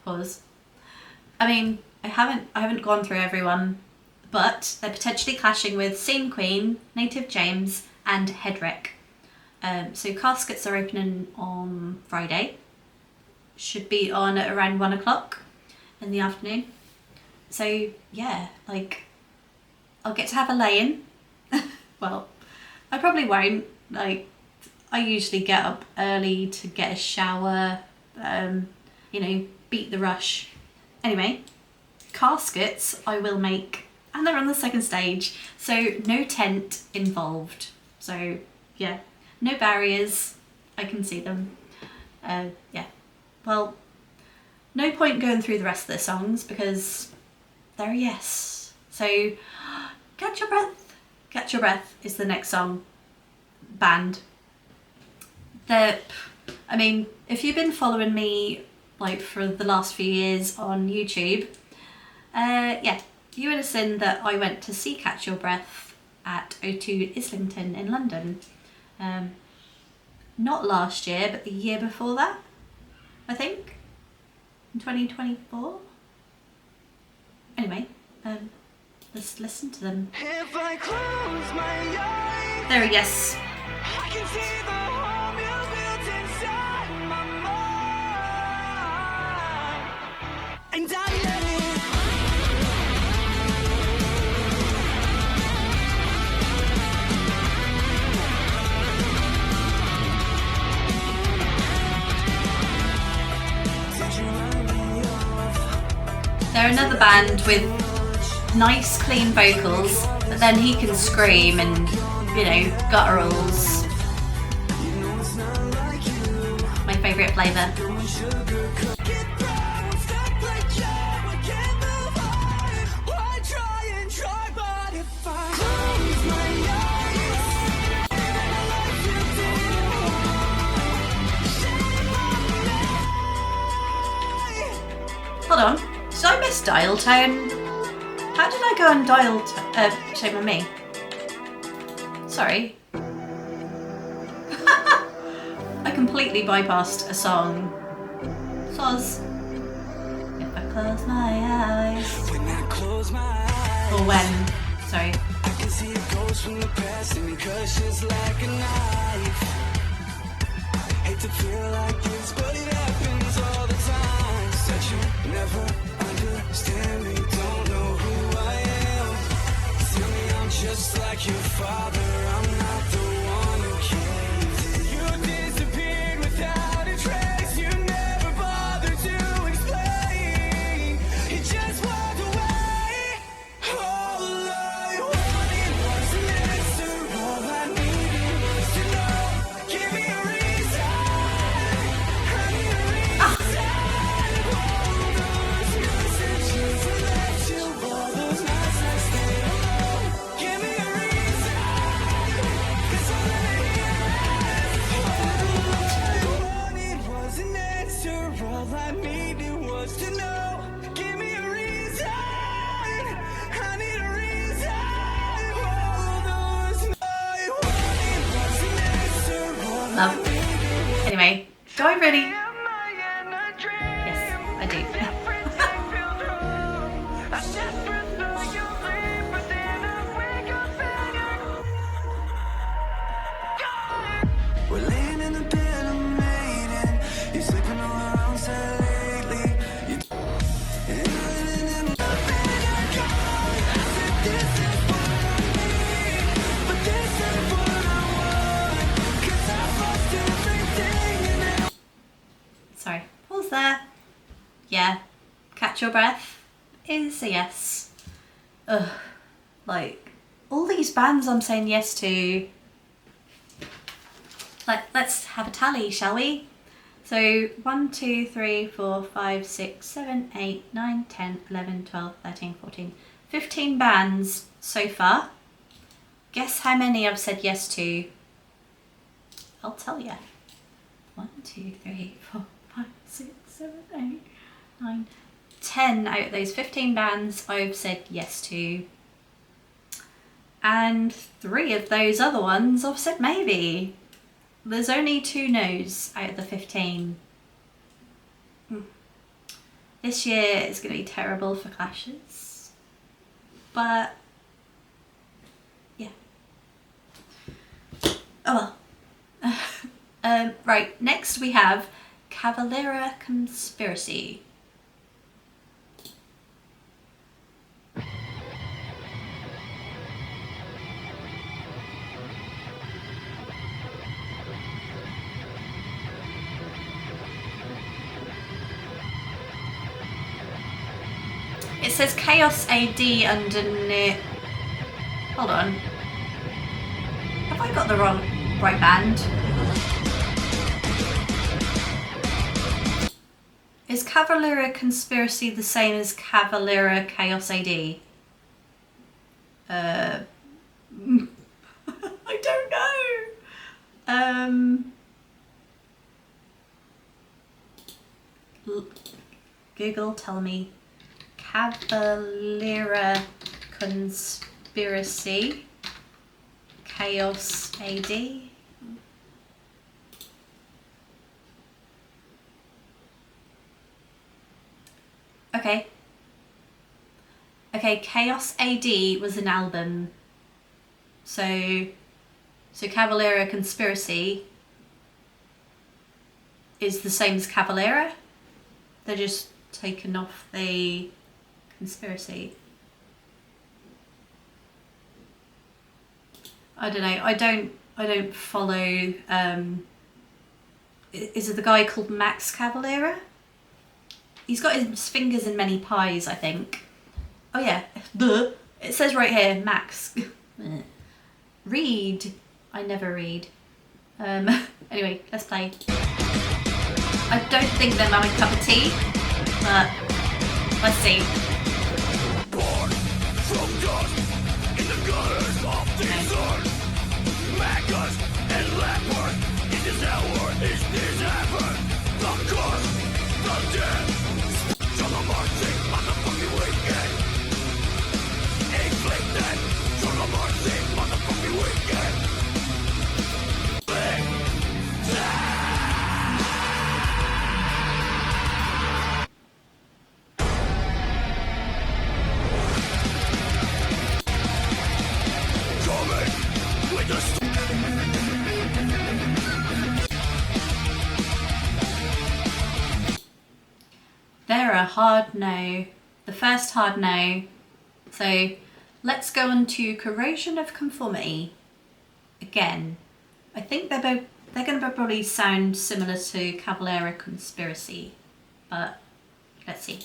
Pause. I mean, I haven't gone through everyone, but they're potentially clashing with Scene Queen, Native James, and Headwreck. So Caskets are opening on Friday. Should be on at around 1 o'clock in the afternoon. So yeah, like, I'll get to have a lay-in. Well, I probably won't. Like, I usually get up early to get a shower, beat the rush. Anyway, Caskets I will make, and they're on the second stage, so no tent involved. So yeah, no barriers, I can see them. Yeah, well, no point going through the rest of their songs because they're a yes. So Catch Your Breath. Catch Your Breath is the next song. Band. I mean, if you've been following me like for the last few years on YouTube, yeah, you would have seen that I went to see Catch Your Breath at O2 Islington in London. Not last year, but the year before that, I think, in 2024. Anyway, let's listen to them. If I close my eyes, There, yes. I can see the home you built inside my mind. And I let it. They're another band with nice, clean vocals, but then he can scream and, gutturals. My favourite flavour. Hold on, did I miss Dial Tone? How did I go on Dial Tone? Shame on me. Sorry. I completely bypassed a song. Soz. If I close my eyes. When I close my eyes, Or when. Sorry. I can see it goes from the past and it crushes like a knife. Hate to feel like this, but it happens all the time. Said you never understand me, don't know who I am. Tell me I'm just like your father, I'm not the one who cares. You disappeared without a trace, you never bothered to explain. You just walked away. All I wanted was an answer, all I needed was to know. Give me a reason, I need a reason. All those messages I left you, all those nights I stayed alone. Give me a reason, 'cause all I wanted was an answer, all I needed was to know. Give me a reason, I need a reason. All those I wanted was an answer, all I Love. Anyway, do I really? am I in a dream? Yes, I do. Everything feels wrong. I desperate know you'll leave, but then I wake up and we're laying in the bed I'm made in. You're sleeping all around sad lately. And in the bed I go. I said this is what I need, but this is what I want. 'Cause I've lost everything and now Sorry. Pause there. Yeah. Catch Your Breath is a yes. Ugh. Like, all these bands I'm saying yes to. Like, let's have a tally, shall we? So 1, 2, 3, 4, 5, 6, 7, 8, 9, 10, 11, 12, 13, 14, 15 bands so far. Guess how many I've said yes to? I'll tell you. 1, 2, 3, 4, 5, 6, 7, 8, 9, 10 out of those 15 bands I've said yes to. And 3 of those other ones I've said maybe. There's only 2 no's out of the 15. This year is going to be terrible for clashes. But, yeah. Oh well. Right, next we have Cavalera Conspiracy. It says Chaos AD underneath. Hold on. Have I got the right band? Is Cavalera Conspiracy the same as Cavalera Chaos AD? I don't know. Google, tell me. Cavalera Conspiracy Chaos AD. Okay. Okay, Chaos AD was an album. So Cavalera Conspiracy is the same as Cavalera. They're just taken off the conspiracy. I don't know. I don't follow. Is it the guy called Max Cavalera? He's got his fingers in many pies, I think. Oh yeah, it says right here, Max. Read. I never read. Anyway, let's play. I don't think they're my cup of tea, but let's see. Born from dust in the gutters of the sun. Maggots and leopard in this hour is this heaven. The curse, the dead, from the mercy of the fucking wicked. Inflicted from the mercy of the fucking wicked. They're a hard no. The first hard no. So let's go on to Corrosion of Conformity. Again, I think they're going to probably sound similar to Cavalera Conspiracy, but let's see.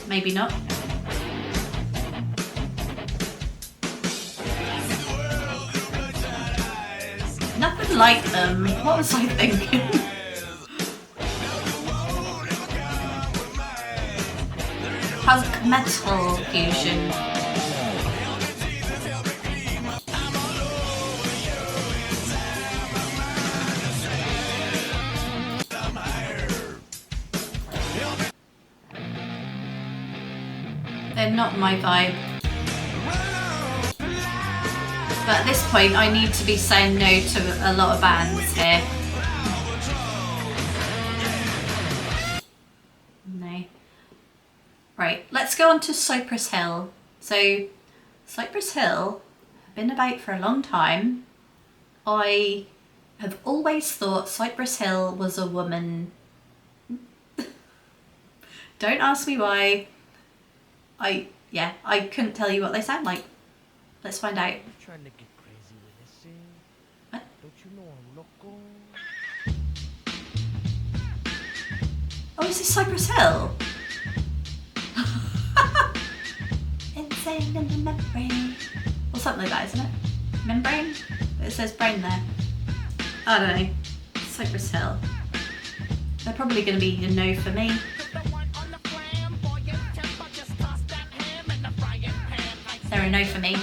Maybe not. Nothing like them. What was I thinking? Punk metal fusion. They're not my vibe. But at this point, I need to be saying no to a lot of bands here. No. Right, let's go on to Cypress Hill. So, Cypress Hill have been about for a long time. I have always thought Cypress Hill was a woman. Don't ask me why. I couldn't tell you what they sound like. Let's find out. Trying to get crazy with this thing. What? Don't you know I'm loco? Oh, is this Cypress Hill? Insane in the membrane. Or something like that, isn't it? Membrane? It says brain there. I don't know. Cypress Hill. They're probably going to be a no for me. They're a no for me.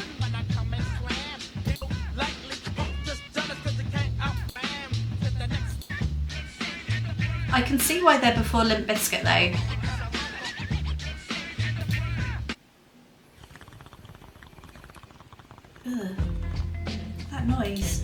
I can see why they're before Limp Bizkit though. Ugh. noise?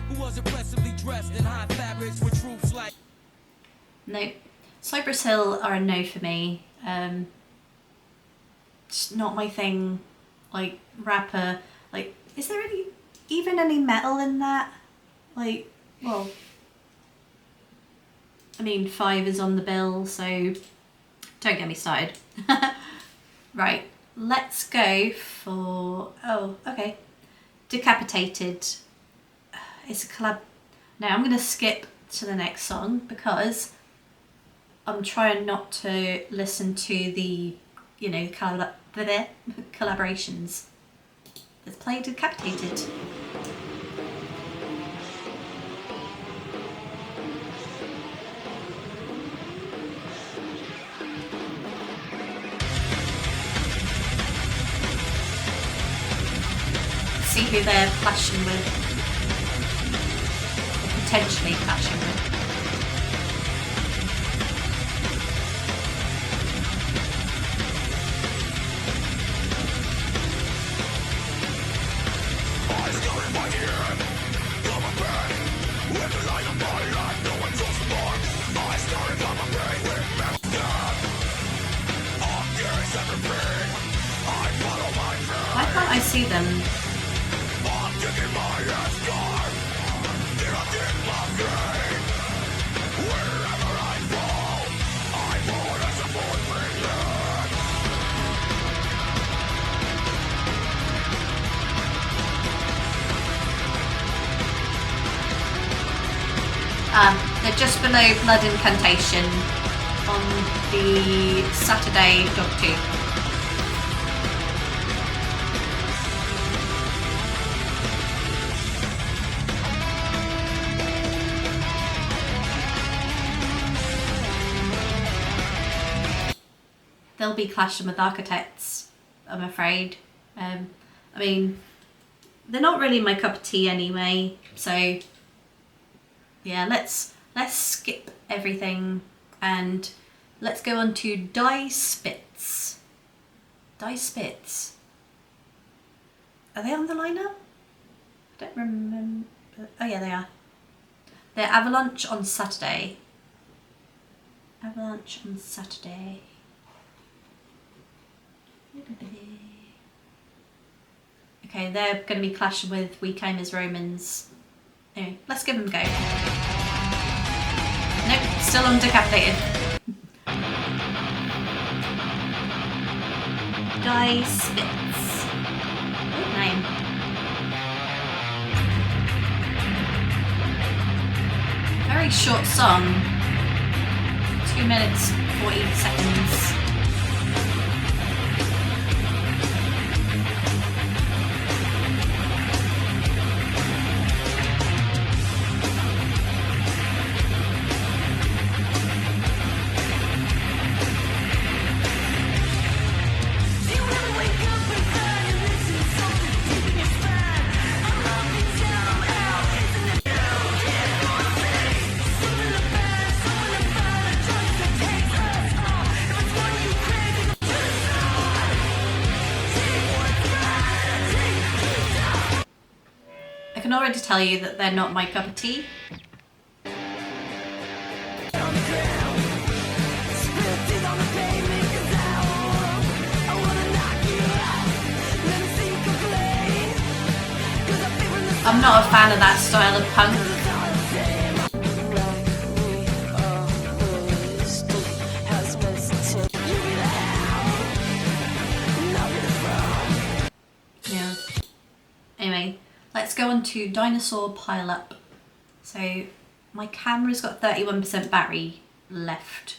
Who was impressively dressed in high fabrics with troops like. Nope. Cypress Hill are a no for me. It's not my thing. Like, rapper. Like, is there even any metal in that? Like, well, I mean, 5 is on the bill, so don't get me started. Right, let's go for, oh, okay. Decapitated. It's a collab. Now I'm going to skip to the next song because I'm trying not to listen to the, you know, collaborations. Let's play Decapitated. See who they're clashing with. Or potentially clashing with. Why can't I see them? They're just below Blood Incantation on the Saturday Dogtooth. They'll be clashing with Architects, I'm afraid. I mean, they're not really my cup of tea anyway, so yeah, let's skip everything and let's go on to Die Spitz. Die Spitz. Are they on the lineup? I don't remember. Oh yeah, they are. They're Avalanche on Saturday. Avalanche on Saturday. Okay, they're going to be clashing with We Came as Romans. Anyway, let's give them a go. Nope, still on Decapitated. Die Spitz. Good name. Very short song. 2 minutes, 40 seconds. I can already tell you that they're not my cup of tea. I'm not a fan of that style of punk. Yeah. Anyway, let's go on to Dinosaur Pile Up. So my camera's got 31% battery left.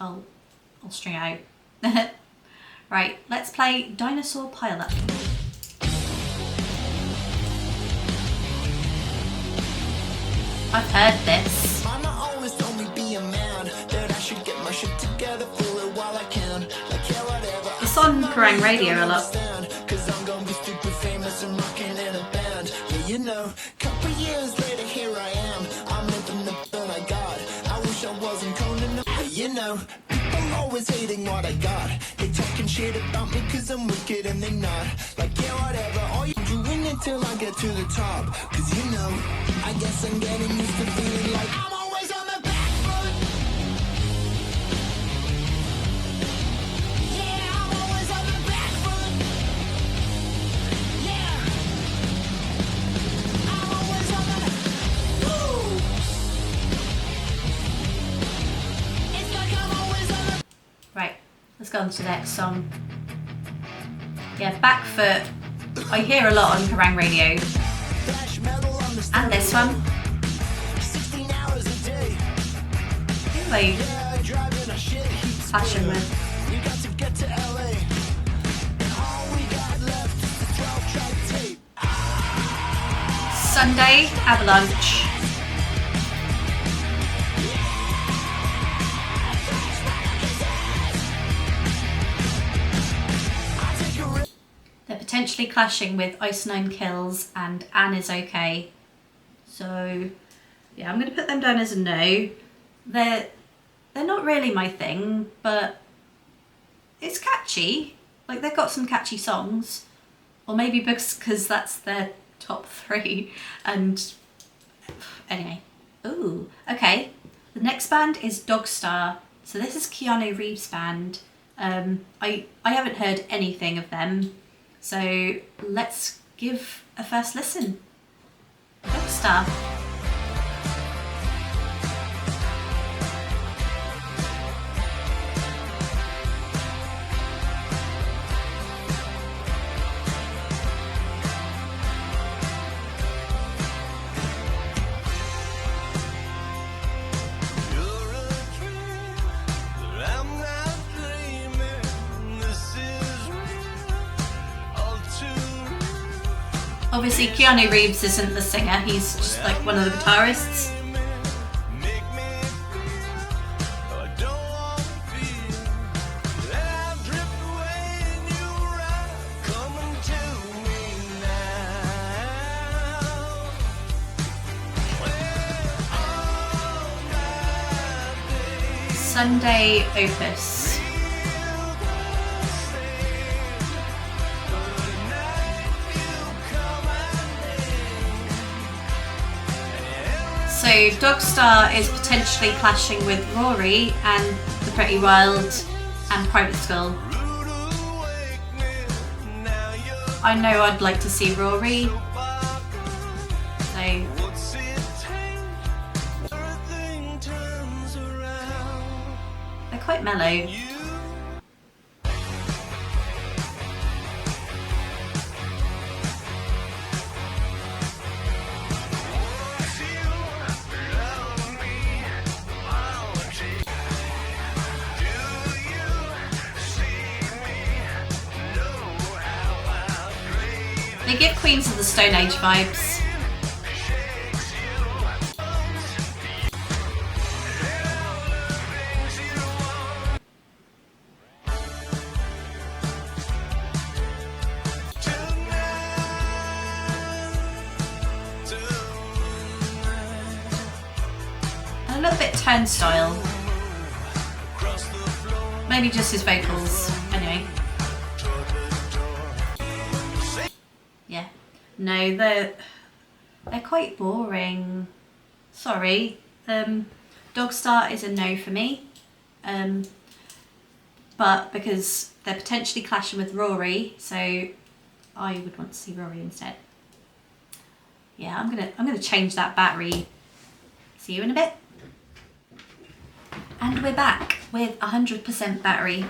I'll string out. Right, let's play Dinosaur Pile Up. I've heard this. I'm always only being mad that I should get my shit together for it while I can. Like, yeah, whatever. It's on Kerrang Radio a lot. Cause I'm gonna be super famous and rocking in a band. Yeah, you know, couple years later, here I am. I'm living the fun I got. I wish I wasn't Conan. Yeah, you know, people always hating what I got. They talking shit about me cause I'm wicked and they not. Like, yeah, whatever, all you doing until I get to the top. Cause you know, I guess I'm getting used to feeling like I'm always on the back foot. Yeah, I'm always on the back foot. Yeah, I'm always on the woo. It's like I'm always on the Right, let's go on to the next song. Yeah, Back Foot. I hear a lot on Kerrang Radio. thrash metal on the And this one. 16 hours a day. Like, Yeah, driving a shit heaps. passion with. We got to get to LA. And all we got left is the 12-track tape. Sunday Avalanche. They're potentially clashing with Ice Nine Kills and Anne Is Okay. So yeah, I'm gonna put them down as a no. They're not really my thing, but it's catchy. Like, they've got some catchy songs. Or maybe because that's their top 3. And anyway. Ooh, okay. The next band is Dogstar. So this is Keanu Reeves' band. I haven't heard anything of them. So let's give a first listen. Dogstar. You're a dream, but I'm not dreaming. This is real, all too real. Obviously Keanu Reeves isn't the singer, he's just like one of the guitarists. Make me feel I don't wanna feel that I've drifted away and you right. Coming to me now. Sunday Opus. So Dogstar is potentially clashing with Rory and The Pretty Wild and Private School. I know I'd like to see Rory. So What's it take? Everything turns around. they're quite mellow. They give Queens of the Stone Age vibes. And a little bit Turnstile. Maybe just his vocals. Anyway. Yeah. No, they're quite boring. Sorry. Dogstar is a no for me. But because they're potentially clashing with Rory, so I would want to see Rory instead. Yeah, I'm gonna change that battery. See you in a bit. And we're back with 100% battery.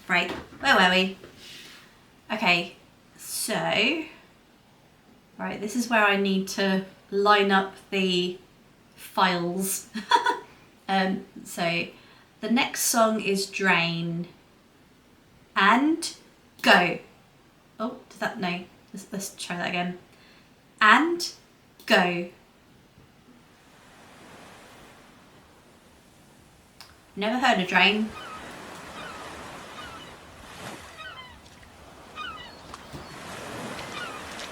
Right, where were we? Okay, so right, this is where I need to line up the files. So the next song is Drain. And go. Oh, did that, no, let's try that again. And go. Never heard of Drain.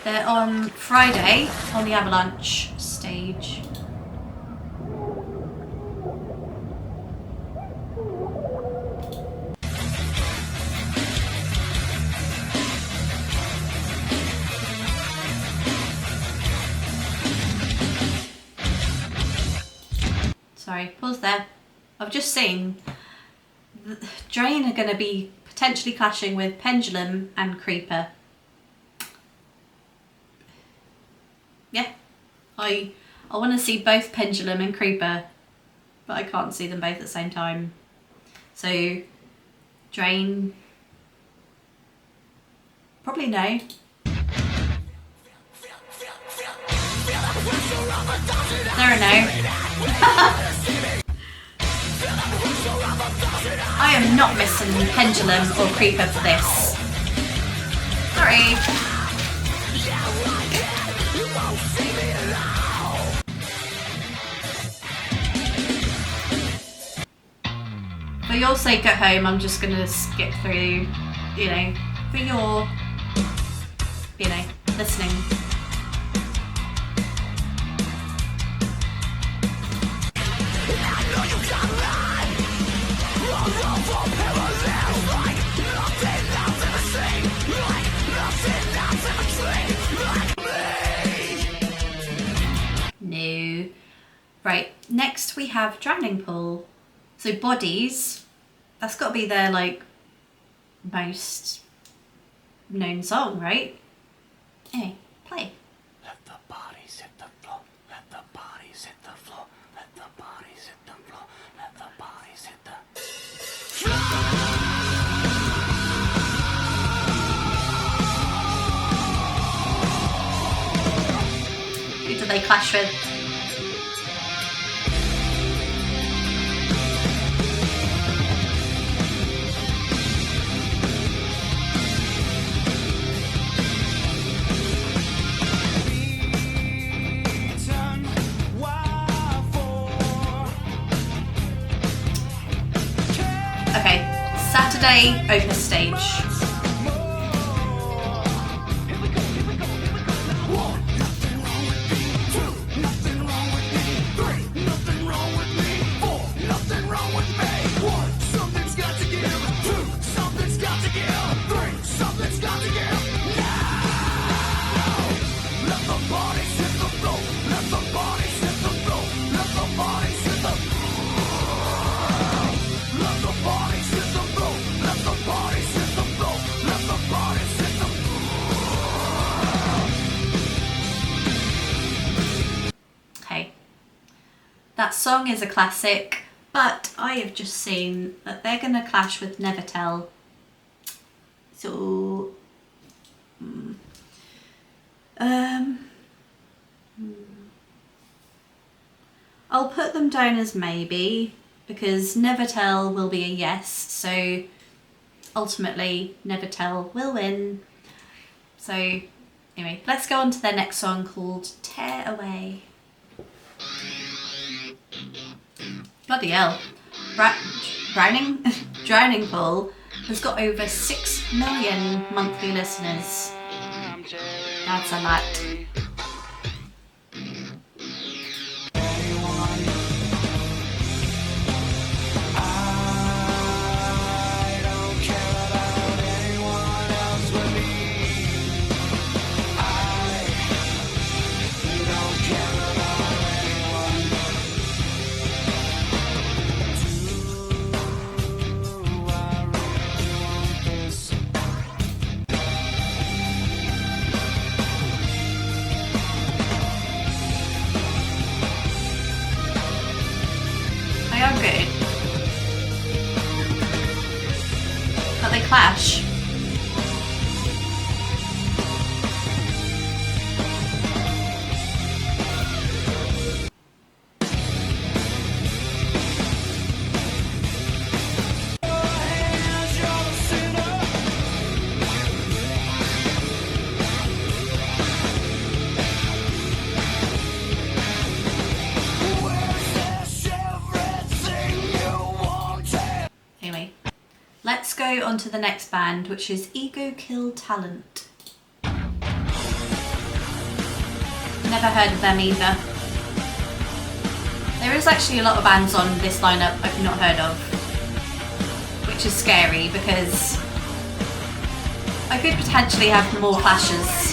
They're on Friday on the Avalanche stage. Sorry, pause there. I've just seen Drain are going to be potentially clashing with Pendulum and Creeper. Yeah, I want to see both Pendulum and Creeper, but I can't see them both at the same time. So, Drain, probably no. They're a no. I am not missing Pendulum or Creeper for this. Sorry. For your sake at home, I'm just gonna skip through, you know, for your, you know, listening. No. Right, next we have Drowning Pool. So Bodies, that's got to be their like most known song, right? Hey, play. Let the bodies hit the floor. Let the bodies hit the floor. Let the bodies hit the floor. Let the bodies hit the Who do they clash with? Okay, Saturday Opus stage. Okay, that song is a classic, but I have just seen that they're going to clash with Never Tell. So, I'll put them down as maybe, because Never Tell will be a yes, so ultimately Never Tell will win. So anyway, let's go on to their next song called Tear Away. Bloody hell. Drowning Pool has got over 6 million monthly listeners. That's a lot. They are good, but they clash. Anyway, let's go on to the next band, which is Ego Kill Talent. Never heard of them either. There is actually a lot of bands on this lineup I've not heard of, which is scary because I could potentially have more clashes.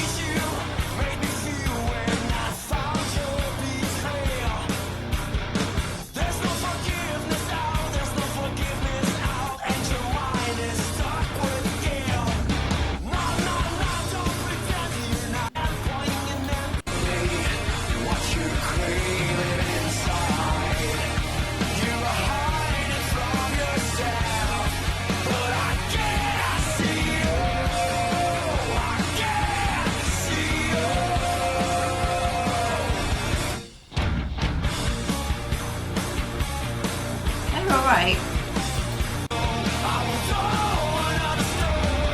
Alright.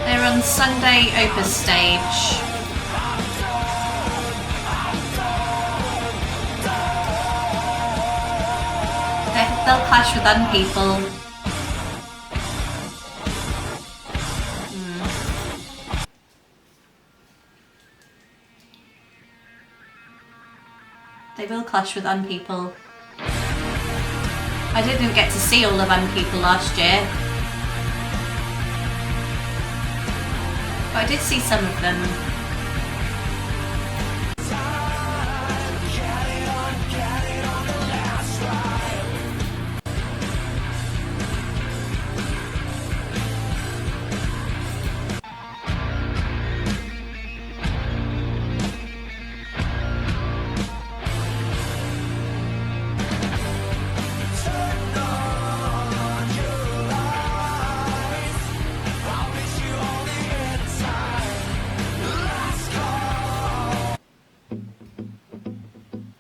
They're on Sunday Opus stage. They'll clash with Unpeople. They will clash with Unpeople. I didn't get to see all of Unpeople last year, but I did see some of them.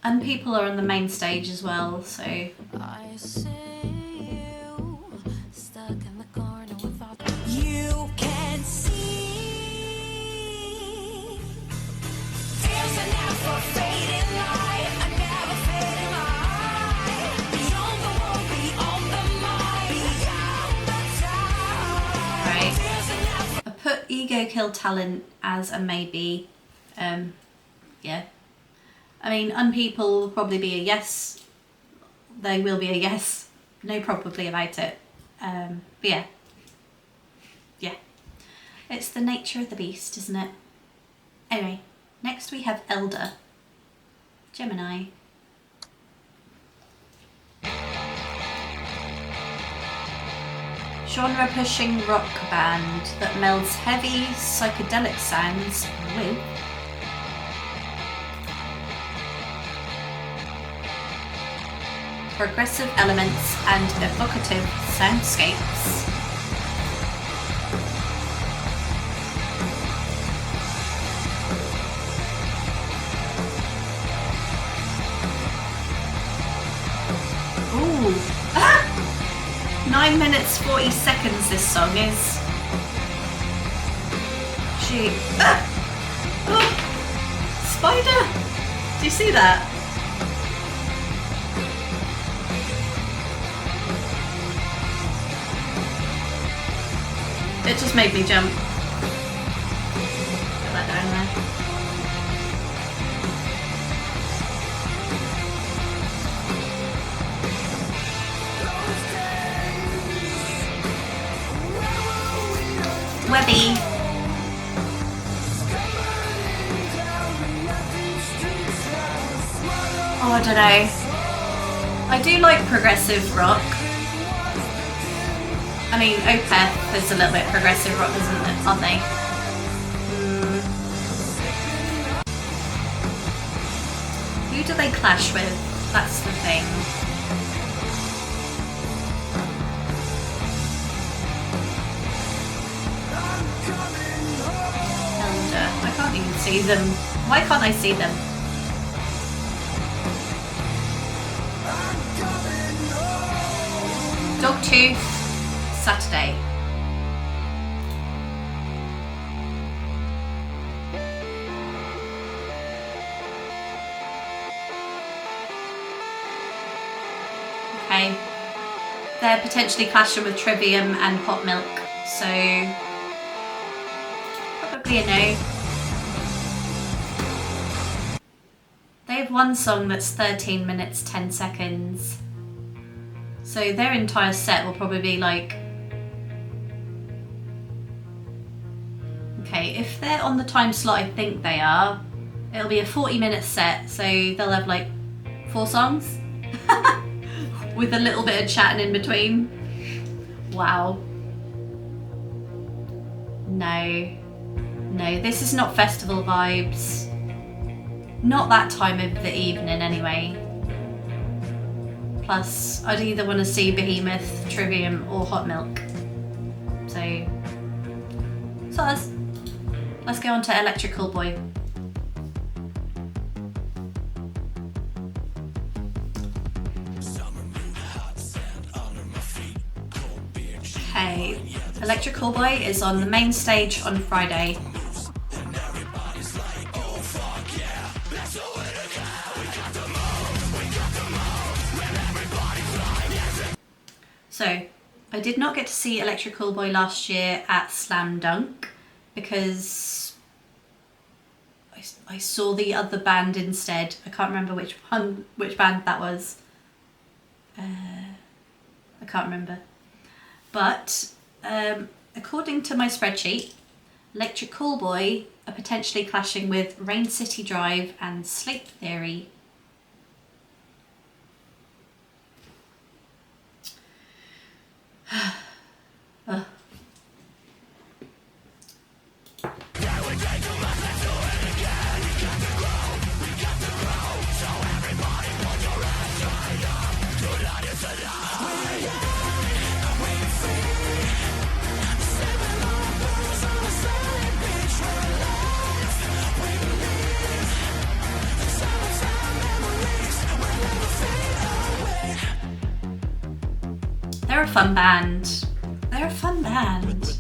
Unpeople are on the main stage as well, so I see you stuck in the corner without you can see. There's an never fading light, a never fading light. Beyond the world, beyond the mind, beyond the time. right. There's an never I put Ego Kill Talent as a maybe. Yeah. I mean, Unpeople will probably be a yes. They will be a yes. No probably about it. But yeah. Yeah. It's the nature of the beast, isn't it? Anyway, next we have Elder. Gemini. Genre-pushing rock band that melds heavy psychedelic sounds with progressive elements and evocative soundscapes. Ooh. Ah! 9 minutes 40 seconds this song is. Gee. Ah! Oh! Spider! Do you see that? It just made me jump. Put that down there. Webby. Oh, I don't know. I do like progressive rock. I mean, Opeth is a little bit progressive rock, isn't it? Aren't they? Who do they clash with? That's the thing. Elder. I can't even see them. Why can't I see them? Dogtooth. Saturday. Okay. They're potentially clashing with Trivium and Hot Milk, so probably a no. They have one song that's 13 minutes 10 seconds. So their entire set will probably be like... Okay, if they're on the time slot I think they are, it'll be a 40-minute set, so they'll have like 4 songs with a little bit of chatting in between. Wow. No, this is not festival vibes. Not that time of the evening anyway. Plus, I'd either want to see Behemoth, Trivium or Hot Milk. So let's go on to Electric Callboy. Okay, Electric Callboy is on the main stage on Friday. So, I did not get to see Electric Callboy last year at Slam Dunk because I saw the other band instead. I can't remember which band that was. I can't remember. But according to my spreadsheet, Electric Callboy are potentially clashing with Rain City Drive and Sleep Theory. They're a fun band. They're a fun band.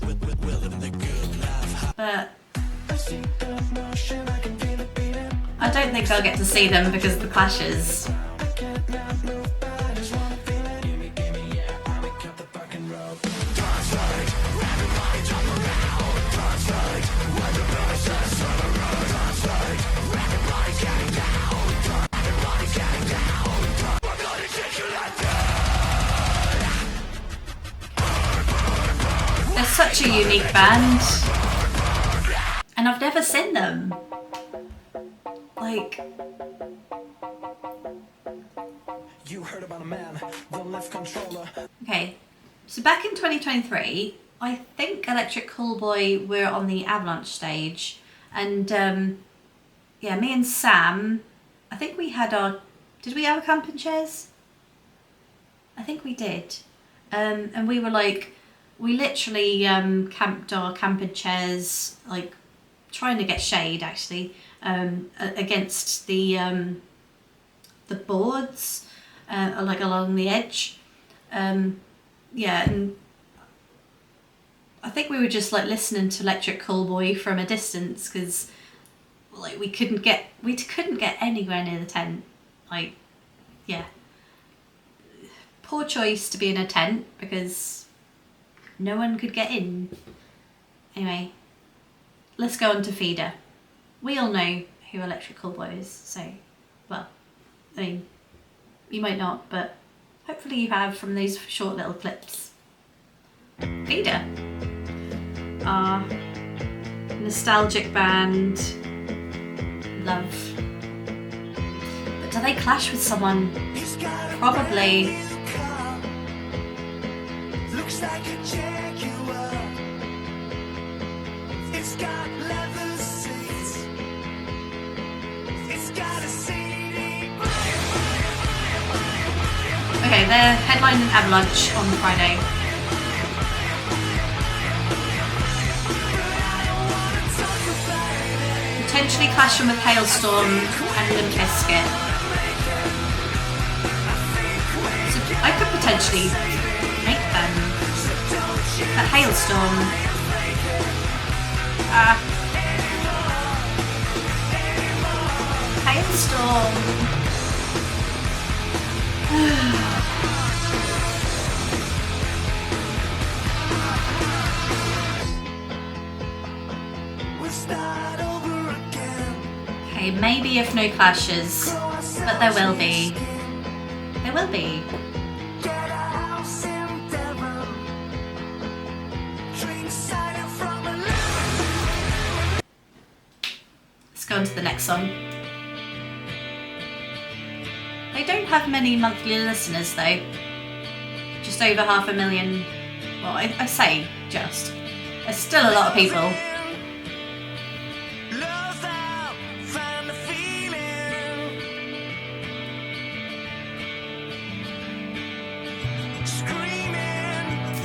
But I don't think I'll get to see them because of the clashes. They're such a unique band, and I've never seen them. Like, You heard about a man, the left controller. okay, so back in 2023, I think Electric Callboy were on the Avalanche stage, and yeah, me and Sam, I think we had our, did we have a camping chairs? I think we did, and we were like, we literally camped our camping chairs, like trying to get shade actually, against the boards, like along the edge. Yeah, and I think we were just like listening to Electric Callboy from a distance because like we couldn't get anywhere near the tent. Like, yeah, poor choice to be in a tent because no one could get in. Anyway, let's go on to Feeder. We all know who Electric Callboy is, so, well, I mean, you might not, but hopefully you have from these short little clips. Feeder, our nostalgic band, love. But do they clash with someone? Probably. Looks like a Jaguar. It's got leather seats. It's got a CD. Okay, they're headlining Avalanche on Friday. Potentially clashing with Hailstorm and Limp Bizkit. So I could potentially make them. But Hailstorm. Hailstorm. We'll start over again. Okay, maybe if no clashes. But there will be. There will be. Get a house in Devon. Drink cider from a Let's go on to the next song. They don't have many monthly listeners though. Just over 500,000. Well, I say just. There's still a lot of people. Love's out, find the feeling. Screaming,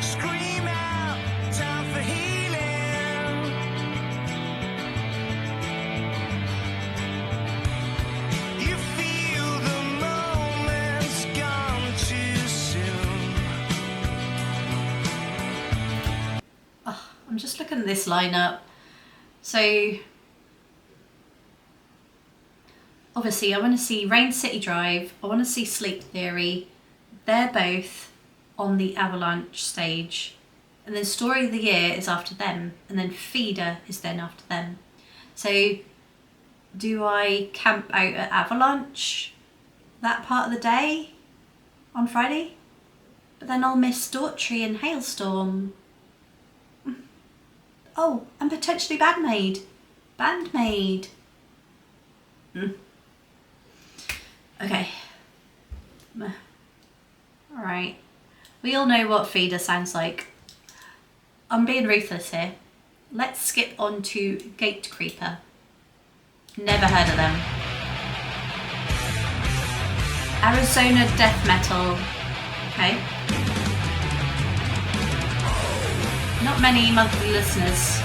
scream out, time for healing. You feel the moment's gone too soon. I'm just looking at this lineup. So obviously I want to see Rain City Drive, I want to see Sleep Theory. They're both on the Avalanche stage. And then Story of the Year is after them. And then Feeder is then after them. So do I camp out at Avalanche that part of the day on Friday? But then I'll miss Daughtry and Hailstorm. Oh, and potentially Bandmaid. Bandmaid. Okay. Alright. We all know what Feeder sounds like. I'm being ruthless here. Let's skip on to Gatecreeper. Never heard of them. Arizona Death Metal. Okay. Not many monthly listeners.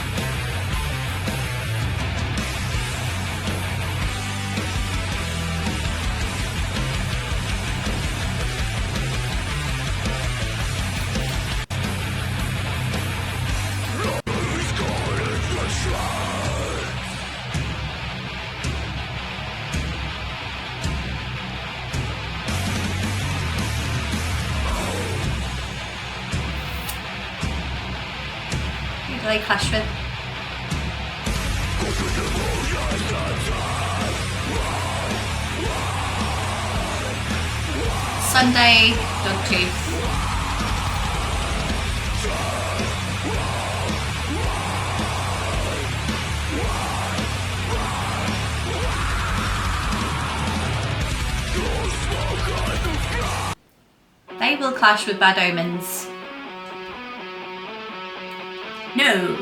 Who do they clash with? Sunday, Dogtooth. They will clash with Bad Omens. No!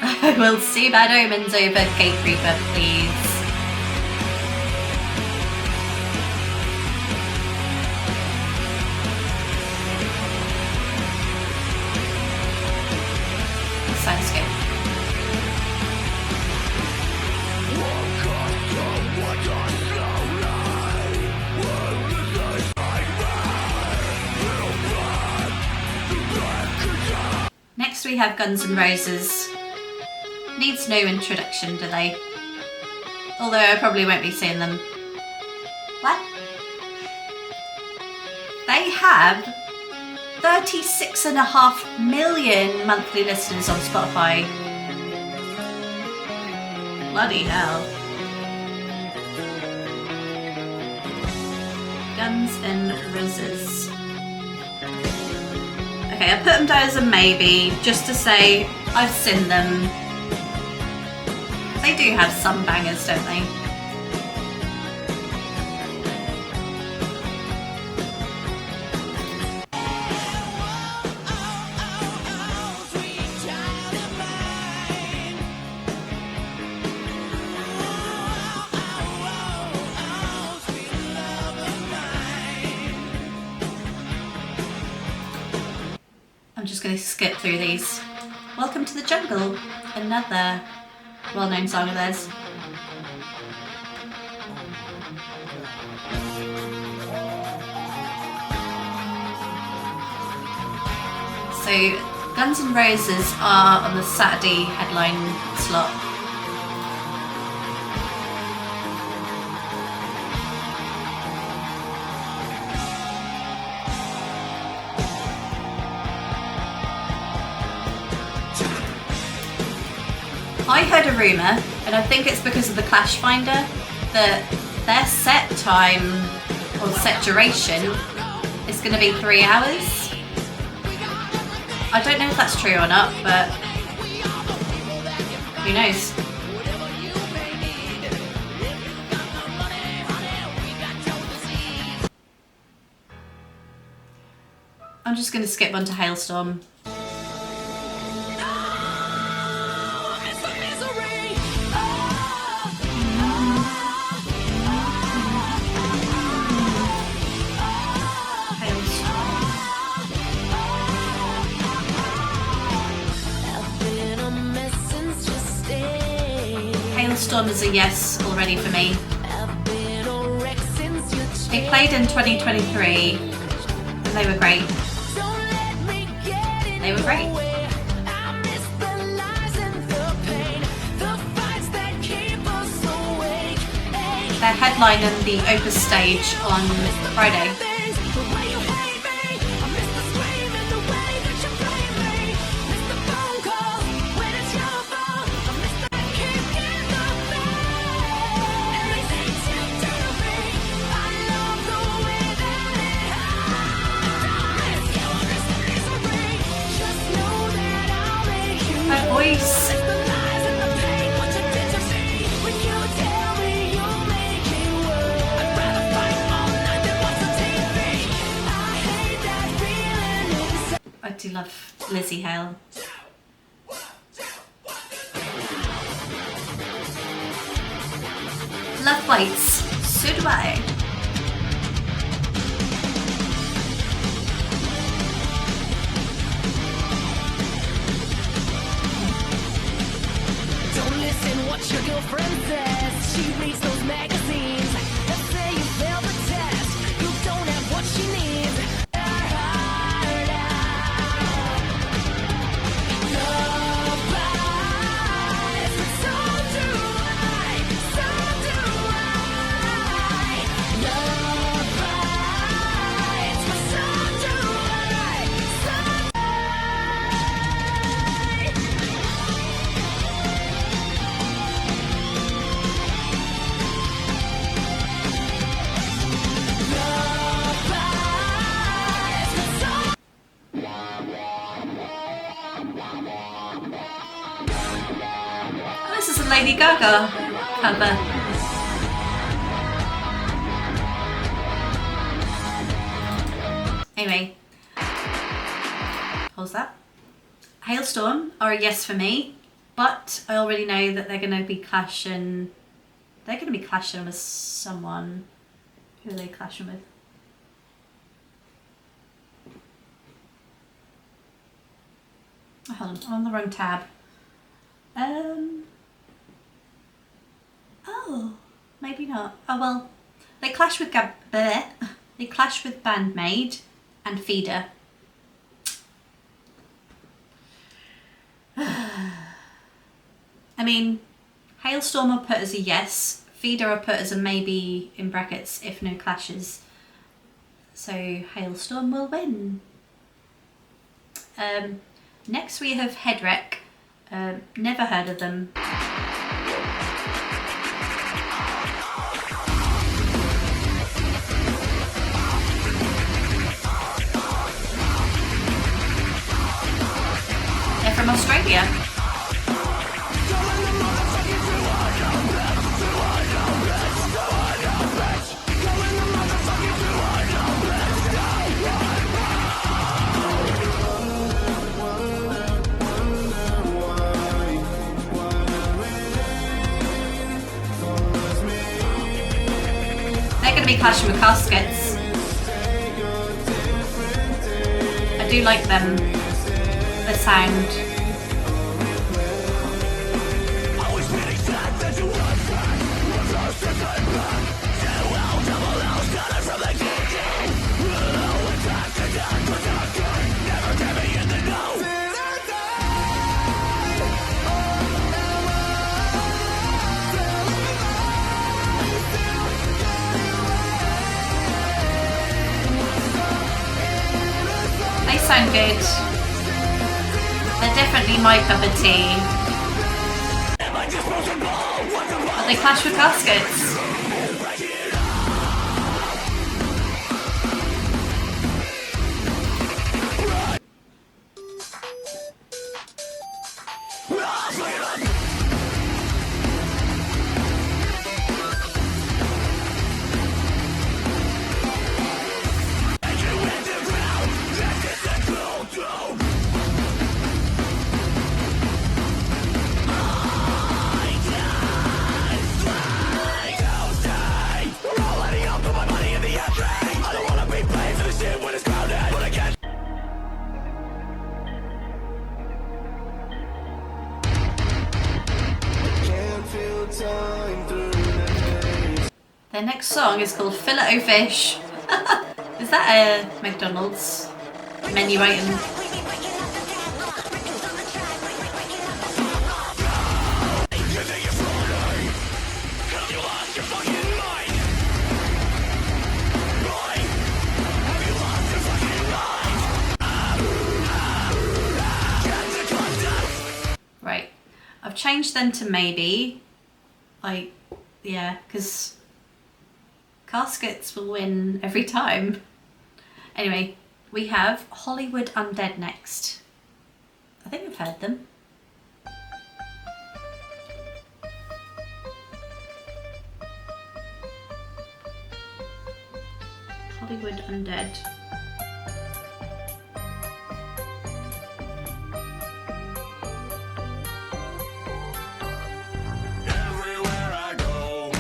I will see Bad Omens over Gatecreeper, please. Sounds good. Next we have Guns N' Roses. Needs no introduction, do they? Although I probably won't be seeing them. What? They have 36.5 million monthly listeners on Spotify. Bloody hell. Guns N' Roses. Okay, I put them down as a maybe, just to say I've seen them. They do have some bangers, don't they? I'm just going to skip through these. Welcome to the Jungle, another well-known song of theirs. So Guns N' Roses are on the Saturday headline slot. I heard a rumour, and I think it's because of the Clash Finder, that their set time or set duration is going to be 3 hours. I don't know if that's true or not, but who knows? I'm just going to skip on to Hailstorm. Hailstorm is a yes already for me. They played in 2023 and they were great. They were great. They're headlining the Opus stage on Friday. My voice. I do love Lizzie Hale. Love bites. So do I. Don't listen what your girlfriend says. She reads those magazines that say you failed the test. You don't have what she needs. Love bites, but so do I. So do I. Love bites, but so do I. So Oh, this is a Lady Gaga cover. Anyway, pause that. Hailstorm are a yes for me, but I already know that they're going to be clashing. They're going to be clashing with someone. Who are they clashing with? Oh, hold on, I'm on the wrong tab. Oh, maybe not. Oh well, they clash with they clash with Bandmaid and Feeder. I mean, Hailstorm I'll put as a yes. Feeder I'll put as a maybe in brackets if no clashes. So Hailstorm will win. Next we have Headwreck. Never heard of them. They're from Australia. They're going to be clashing with Caskets. I do like them, the sound. They sound good. They're definitely my cup of tea. But they clash with Caskets. Their next song is called Fillet-O-Fish. Is that a McDonald's menu item? Right, I've changed them to maybe. Like, yeah, because Caskets will win every time. Anyway, we have Hollywood Undead next. I think I've heard them. Hollywood Undead. Everywhere I go,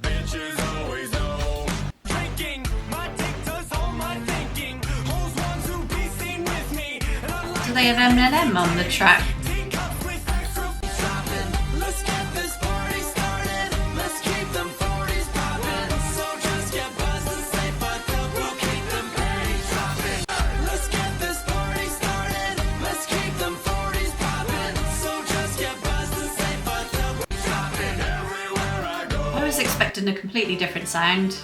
bitches always know. Drinking, my dick does all my thinking. Hoes want to be seen with me. And I like Do they have Eminem on the track? teacups with extra shopping. Let's get this party started. Let's keep them 40s poppin'. So just get buzzed and say fuck up. We'll keep them panties dropping. Let's get this party started. Let's keep them 40s poppin'. So just get buzzed and say fuck up. Shopping everywhere I go. I was expecting a completely different sound.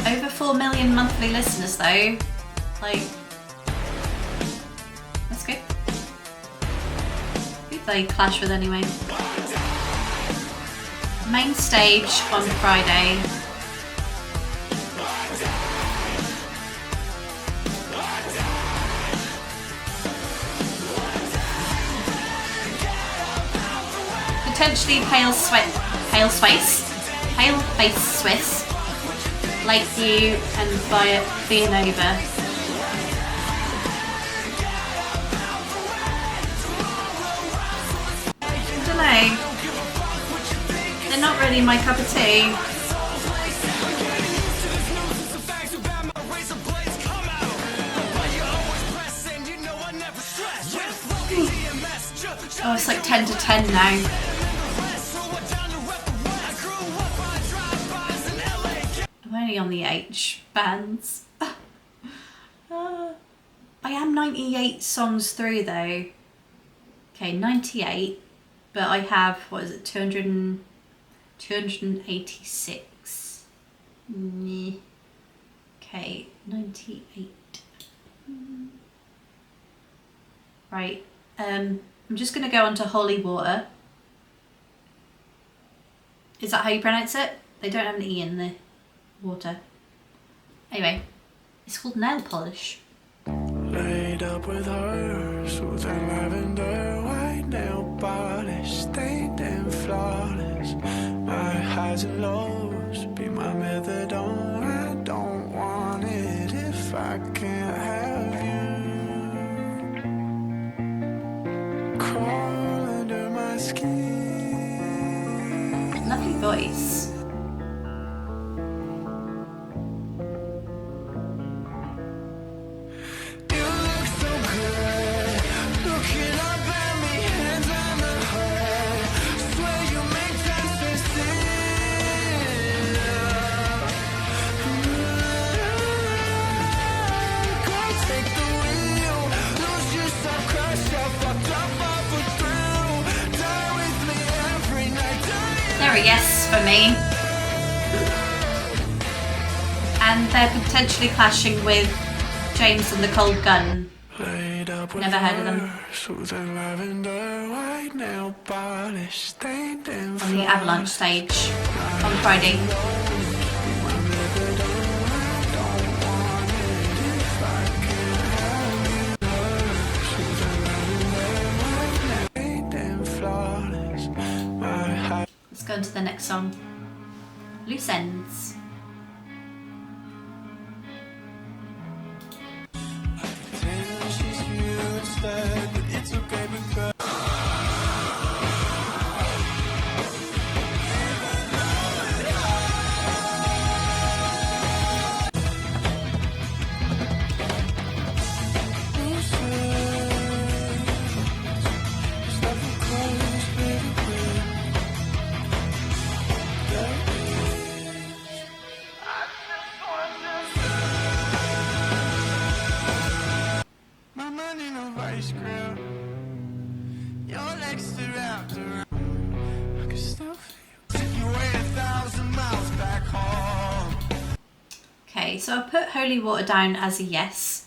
Over 4 million monthly listeners though. Like, that's good. Who'd they clash with anyway? Main stage on Friday. Potentially Pale Face Swiss, Lakeview and Villanova. I don't know. They're not really my cup of tea. Oh, it's like 10 to 10 now. I'm only on the H bands. I am 98 songs through though. Okay, 98, but I have, what is it, 286. Okay, 98. Right, I'm just gonna go on to Holy Water. Is that how you pronounce it? They don't have an E in the water. Anyway, it's called Nail Polish. Laid up with her, soothing lavender, white nail polish, stained and flawless. My highs and lows be my methadone. I don't want it if I can't have you. Crawl under my skin. Lovely voice. You look so good, looking up at me, hands on the heart. Swear you make time to sit up. Go take the wheel, lose yourself, crash out, fucked up off a thrill. Die with me every night. They're a yes for me. And they're potentially clashing with James and the Cold Gun. Laid up with Never heard of them. her, soothing lavender, white nail polish, stained and On the Avalanche stage on Friday. Let's go into the next song. Loose Ends. vice grip. Your legs still wrapped around. I can still feel if you wait 1,000 miles back home. Okay, so I put Holy Water down as a yes,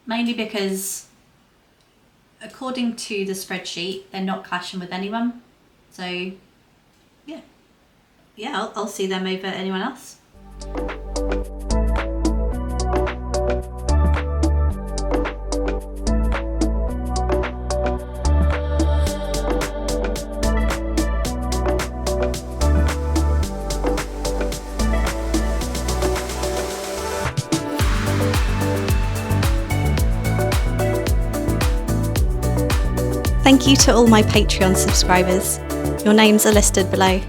mainly because according to the spreadsheet, they're not clashing with anyone. So yeah, I'll see them over anyone else. Thank you to all my Patreon subscribers. Your names are listed below.